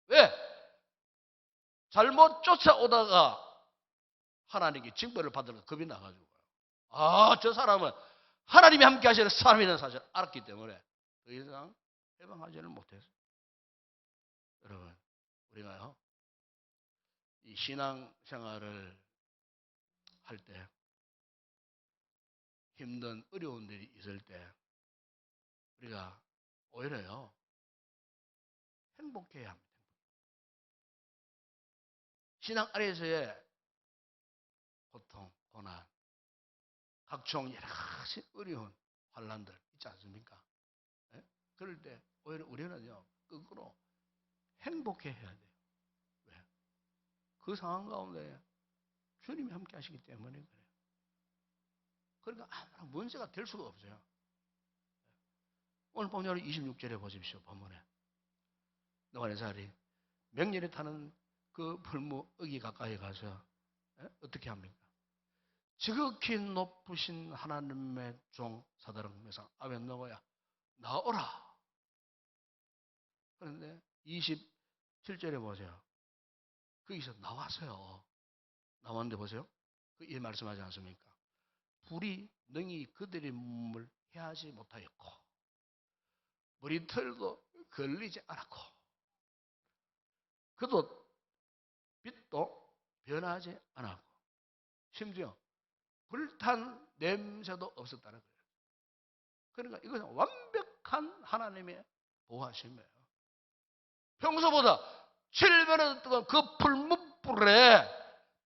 왜? 잘못 쫓아오다가 하나님께 징벌을 받으러 겁이 나가지고 저 사람은 하나님이 함께 하시는 사람이라는 사실을 알았기 때문에 더 이상 해방하지를 못했어요. 여러분 우리가요 이 신앙생활을 할 때 힘든 어려운 일이 있을 때 우리가 오히려요 행복해야 합니다. 신앙 아래에서의 고통, 고난, 각종 여러 가지 어려운 환난들 있지 않습니까? 네? 그럴 때 오히려 우리는요 거꾸로 행복해야 돼요. 왜? 그 상황 가운데 주님이 함께 하시기 때문에 그래요. 그러니까 아무런 문제가 될 수가 없어요. 오늘 본문 26절에 보십시오. 본문에 느부갓네살이 명렬에 타는 그 풀무 어기 가까이 가서 어떻게 합니까? 지극히 높으신 하나님의 종 사드락메삭 아벳느고야 나오라. 그런데 27절에 보세요. 거기서 나왔어요. 나왔는데 보세요. 이 말씀하지 않습니까? 불이 능히 그들의 몸을 해하지 못하였고 머리털도 걸리지 않았고 그도 빛도 변하지 않았고 심지어 불탄 냄새도 없었다는 거예요. 그러니까 이것은 완벽한 하나님의 보호하심이에요. 평소보다 7배나 뜨거운 그 풀무불에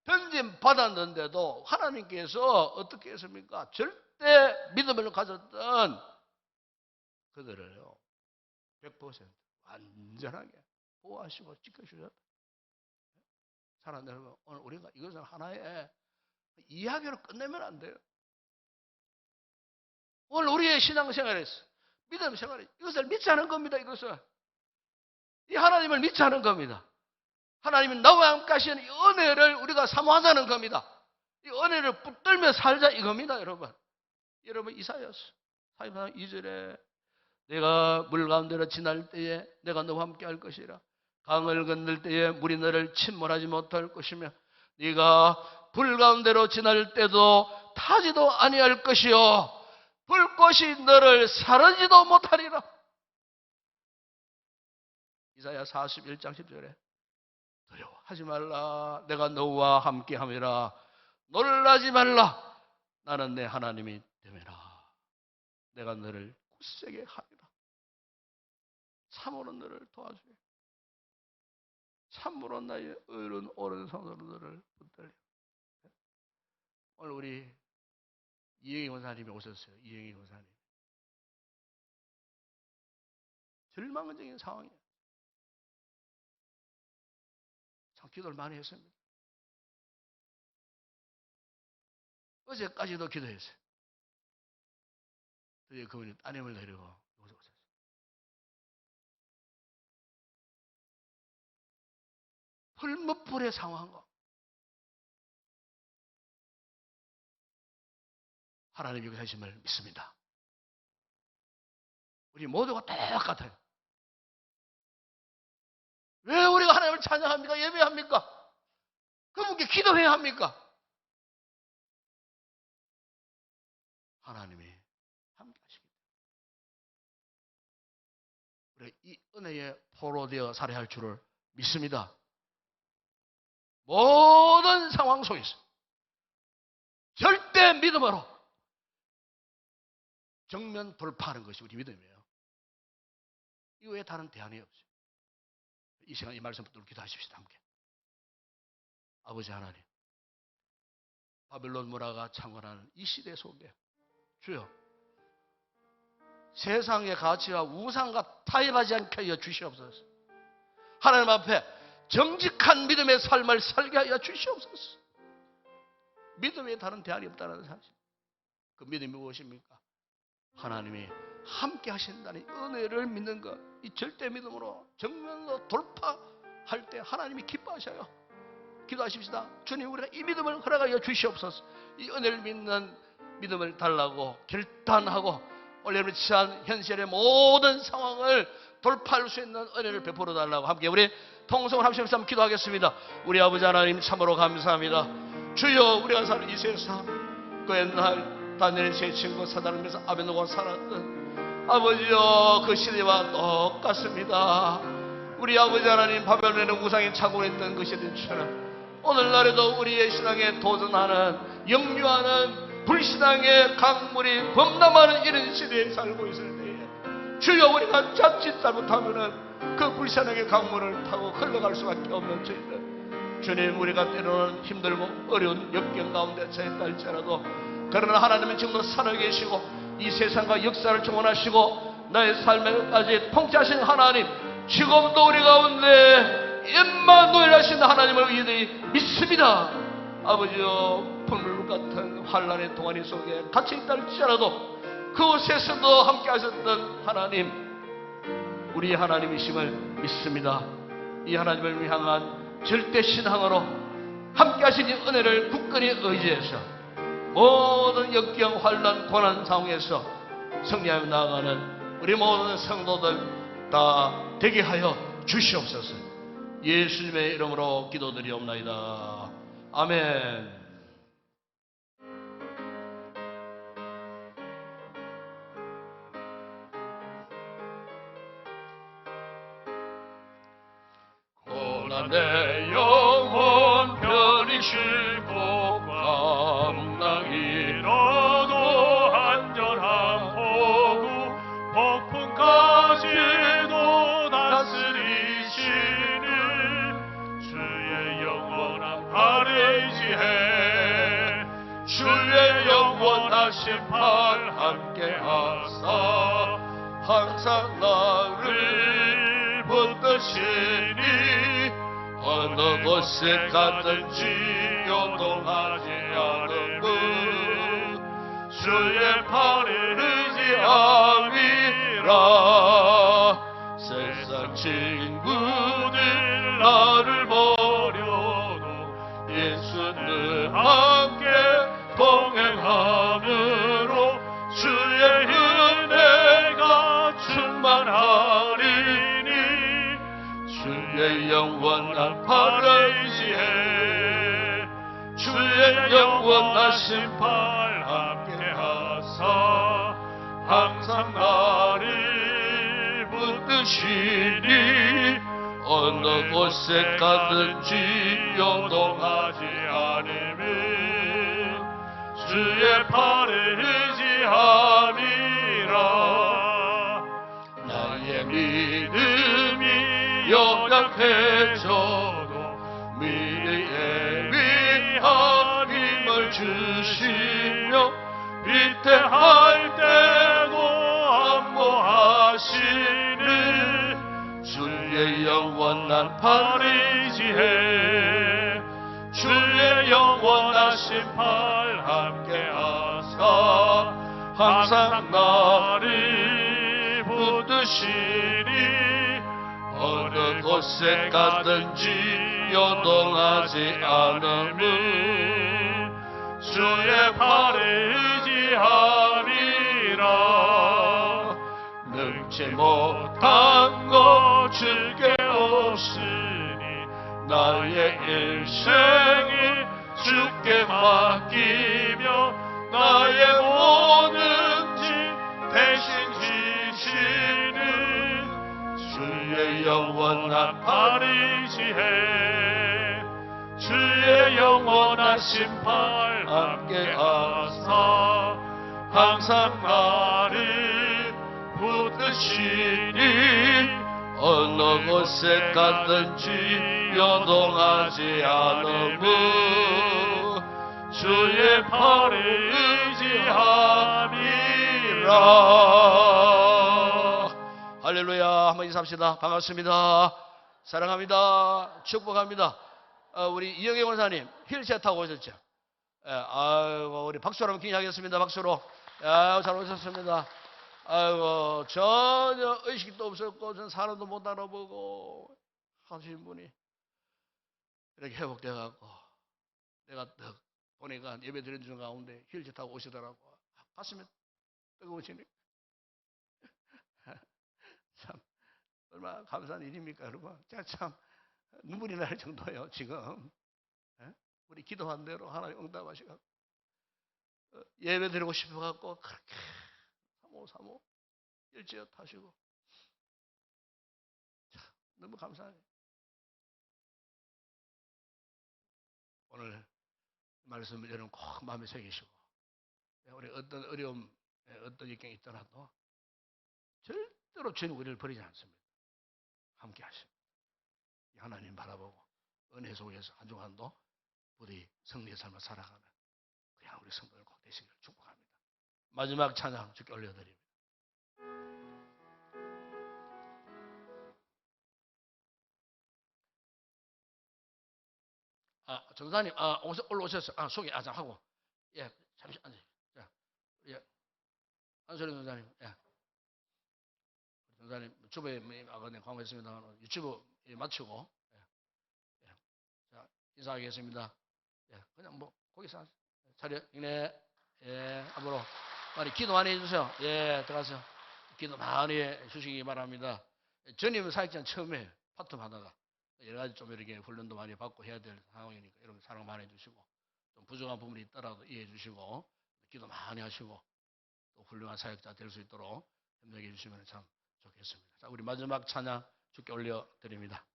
던짐 받았는데도 하나님께서 어떻게 했습니까? 절대 믿음을 가졌던 그들을요 100% 완전하게 보호하시고 지켜주셨다. 사랑하는 여러분, 오늘 우리가 이것을 하나의 이야기로 끝내면 안 돼요. 오늘 우리의 신앙생활에서 믿음 생활에 이것을 믿지 않은 겁니다. 이것을 이 하나님을 믿지 않은 겁니다. 하나님이 나와 함께 하시는 이 은혜를 우리가 사모하자는 겁니다. 이 은혜를 붙들며 살자 이겁니다. 여러분 이사야서 44장 2절에 내가 물 가운데로 지날 때에 내가 너와 함께 할 것이라 강을 건널 때에 물이 너를 침몰하지 못할 것이며 네가 불 가운데로 지날 때도 타지도 아니할 것이요 불꽃이 너를 사르지도 못하리라. 이사야 41장 10절에 두려워하지 말라. 내가 너와 함께함이라. 놀라지 말라. 나는 내 하나님이 됨이라. 내가 너를 굳세게 하리라. 참으로 너를 도와주리. 참으로 나의 의로운 오른손으로 너를 붙들리. 오늘 우리 이영희 권사님이 오셨어요. 이영희 권사님. 절망적인 상황이에요. 참 기도를 많이 했습니다. 어제까지도 기도했어요. 드디어 그분이 따님을 데리고 오셨어요. 풀무불의 상황과 하나님 여기 하심을 믿습니다. 우리 모두가 똑같아요. 왜 우리가 하나님을 찬양합니까? 예배합니까? 그분께 기도해야 합니까? 하나님이 함께 하십니다. 우리 이 은혜에 포로되어 살아야 할 줄을 믿습니다. 모든 상황 속에서 절대 믿음으로 정면 돌파하는 것이 우리 믿음이에요. 이거 외에 다른 대안이 없어요. 이 시간 이 말씀 붙들고 기도하십시다. 함께. 아버지 하나님, 바벨론 문화가 창궐하는 이 시대 속에 주여 세상의 가치와 우상과 타협하지 않게 하여 주시옵소서. 하나님 앞에 정직한 믿음의 삶을 살게 하여 주시옵소서. 믿음에 다른 대안이 없다는 사실. 그 믿음이 무엇입니까? 하나님이 함께 하신다는 은혜를 믿는 것, 이 절대 믿음으로 정면으로 돌파할 때 하나님이 기뻐하셔요. 기도하십시다. 주님, 우리가 이 믿음을 허락하여 주시옵소서. 이 은혜를 믿는 믿음을 달라고 결단하고 오늘 취한 현실의 모든 상황을 돌파할 수 있는 은혜를 베풀어 달라고 함께 우리 통성을 합심해서 한번 기도하겠습니다. 우리 아버지 하나님 참으로 감사합니다. 주여, 우리가 사는 이 세상 그 옛날 다니엘 제 친구 사단에서 아벤노가 살았던 아버지여 그 시대와 똑같습니다. 우리 아버지 하나님 바벨론의 우상에 착오했던 그 시대처럼 오늘날에도 우리의 신앙에 도전하는 역류하는 불신앙의 강물이 범람하는 이런 시대에 살고 있을 때에 주여, 우리가 자칫 잘못하면은 그 불신앙의 강물을 타고 흘러갈 수밖에 없는 저희들, 주님, 우리가 때로는 힘들고 어려운 역경 가운데 처했다 할지라도 그러나 하나님은 지금도 살아계시고 이 세상과 역사를 정원하시고 나의 삶에까지 통치하신 하나님, 지금도 우리 가운데 임마누엘 하신 하나님을 의뢰히 믿습니다. 아버지여, 풀물 같은 환란의 동안이 속에 갇혀있다 할지라도 그곳에서도 함께 하셨던 하나님, 우리 하나님이심을 믿습니다. 이 하나님을 향한 절대 신앙으로 함께 하신 이 은혜를 굳건히 의지해서 모든 역경, 환난, 고난 상황에서 승리하며 나아가는 우리 모든 성도들 다 되게 하여 주시옵소서. 예수님의 이름으로 기도드리옵나이다. 아멘. 내 영혼 편히 쉬고 감당 잃어도 안전한 포구 폭풍까지도 다스리시는 주의 영원한 팔에 의지해 주의 영원하신 팔 함께 하사 항상 나를 붙드시니 어느 곳에 가든지 요동하지 않음은 주의 팔에 의지함이라. 세상 친구들 나를 버려도 예수는 함께 동행함으로 주의 은혜가 충만하리니 주의 영원한 팔을 의지해 주의 영원하신 팔 함께하사 항상 나를 붙드시니 어느 곳에 가든지 요동하지 않음은 주의 팔을 의지함이라. 나의 믿음이 연약해져도 미래에 위한 힘을 주시며 위태할 때도 안보하시는 주의 영원한 팔 의지해 주의 영원하신 팔 함께하사 항상 나를 붙드시니 어느 곳에 가든지 요동하지 않음은 주의 팔을 의지함이라. 능치 못한 것 주께 없으니 나의 일생이 주께 맡기며 나의 모든 짐 대신 지시는 주의 영원한 팔 의지해 주의 영원하신 팔 함께하사 항상 나를 붙드시니 어느 곳에 가든지 요동하지 않음은 주의 팔을 의지함이라. 할렐루야. 한번 인사합시다. 반갑습니다. 사랑합니다. 축복합니다. 우리 이영애 권사님 휠체어 타고 오셨죠? 아이고, 우리 박수로 한번 기념하겠습니다. 박수로. 잘 오셨습니다. 아이고, 전혀 의식도 없었고 전 사람도 못 알아보고 하신 분이 이렇게 회복돼갖고 내가 딱 보니까 예배 드리는 중 가운데 휠체어 타고 오시더라고. 가슴이 뜨거우시네. 참 얼마나 감사한 일입니까, 여러분. 제가 참 눈물이 날 정도예요. 지금 우리 기도한 대로 하나님 응답하시고 예배 드리고 싶어갖고 그렇게 사모 일제어 타시고 참 너무 감사해요. 오늘 말씀을 여러분 꼭 마음에 새기시고 우리 어떤 어려움, 어떤 역경이 있더라도 절대로 주님 우리를 버리지 않습니다. 함께 하십니다. 하나님 바라보고 은혜 속에서 한 주간도 부디 승리의 삶을 살아가는 그냥 우리 성도들 꼭 되시기를 축복합니다. 마지막 찬양 주께 올려드립니다. 전사님, 올라오셨어요. 소개, 하고. 예, 잠시 앉으세요. 자, 예. 안소리 전사님, 예. 전사님, 유튜브에 광고했습니다. 유튜브 마치고, 예. 예. 자, 인사하겠습니다. 예, 그냥 거기서 자리, 네, 예, 앞으로 많이 기도 많이 해주세요. 예, 들어가세요. 기도 많이 해주시기 바랍니다. 전임 사역자는 처음에 파트 하다가 여러 가지 좀 이렇게 훈련도 많이 받고 해야 될 상황이니까 여러분 사랑 많이 해주시고 좀 부족한 부분이 있더라도 이해해 주시고 기도 많이 하시고 또 훌륭한 사역자 될 수 있도록 협력해 주시면 참 좋겠습니다. 자, 우리 마지막 찬양 주께 올려드립니다.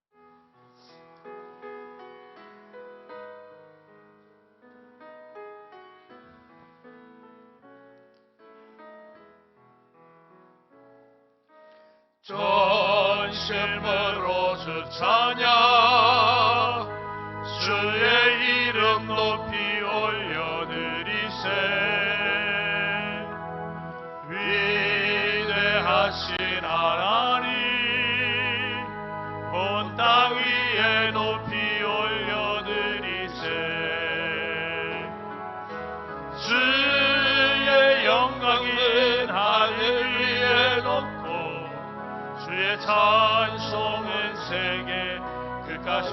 전심으로 주 찬양 주의 이름 높이 올려드리세 위대하신 하나님 온 땅 위에 높이 올려드리세 주의 영광은 하늘 위에 높고 주의 찬송은 세계 끝까지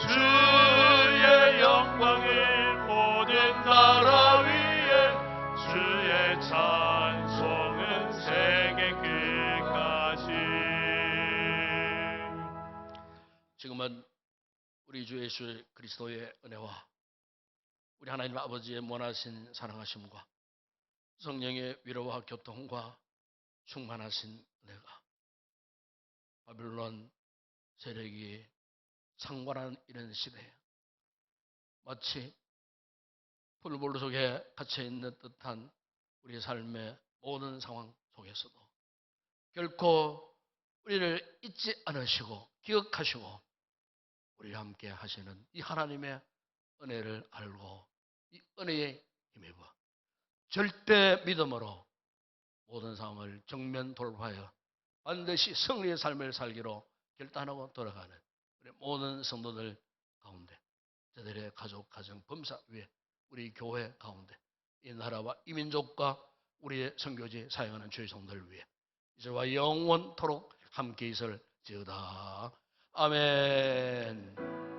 주의 영광을 모든 나라 위에 주의 찬송은 세계 끝까지 다음은 우리 주 예수 그리스도의 은혜와 우리 하나님 아버지의 무한하신 사랑하심과 성령의 위로와 교통과 충만하신 은혜가 바빌론 세력이 창궐하는 이런 시대에 마치 풀물 속에 갇혀있는 듯한 우리 삶의 모든 상황 속에서도 결코 우리를 잊지 않으시고 기억하시고 우리와 함께 하시는 이 하나님의 은혜를 알고 이 은혜에 힘입어 절대 믿음으로 모든 상황을 정면 돌파하여 반드시 승리의 삶을 살기로 결단하고 돌아가는 우리 모든 성도들 가운데 저들의 가족, 가정, 범사 위에 우리 교회 가운데 이 나라와 이 민족과 우리의 선교지 사용하는 주의 성도들 위해 이제와 영원토록 함께 있을지어다. 아멘.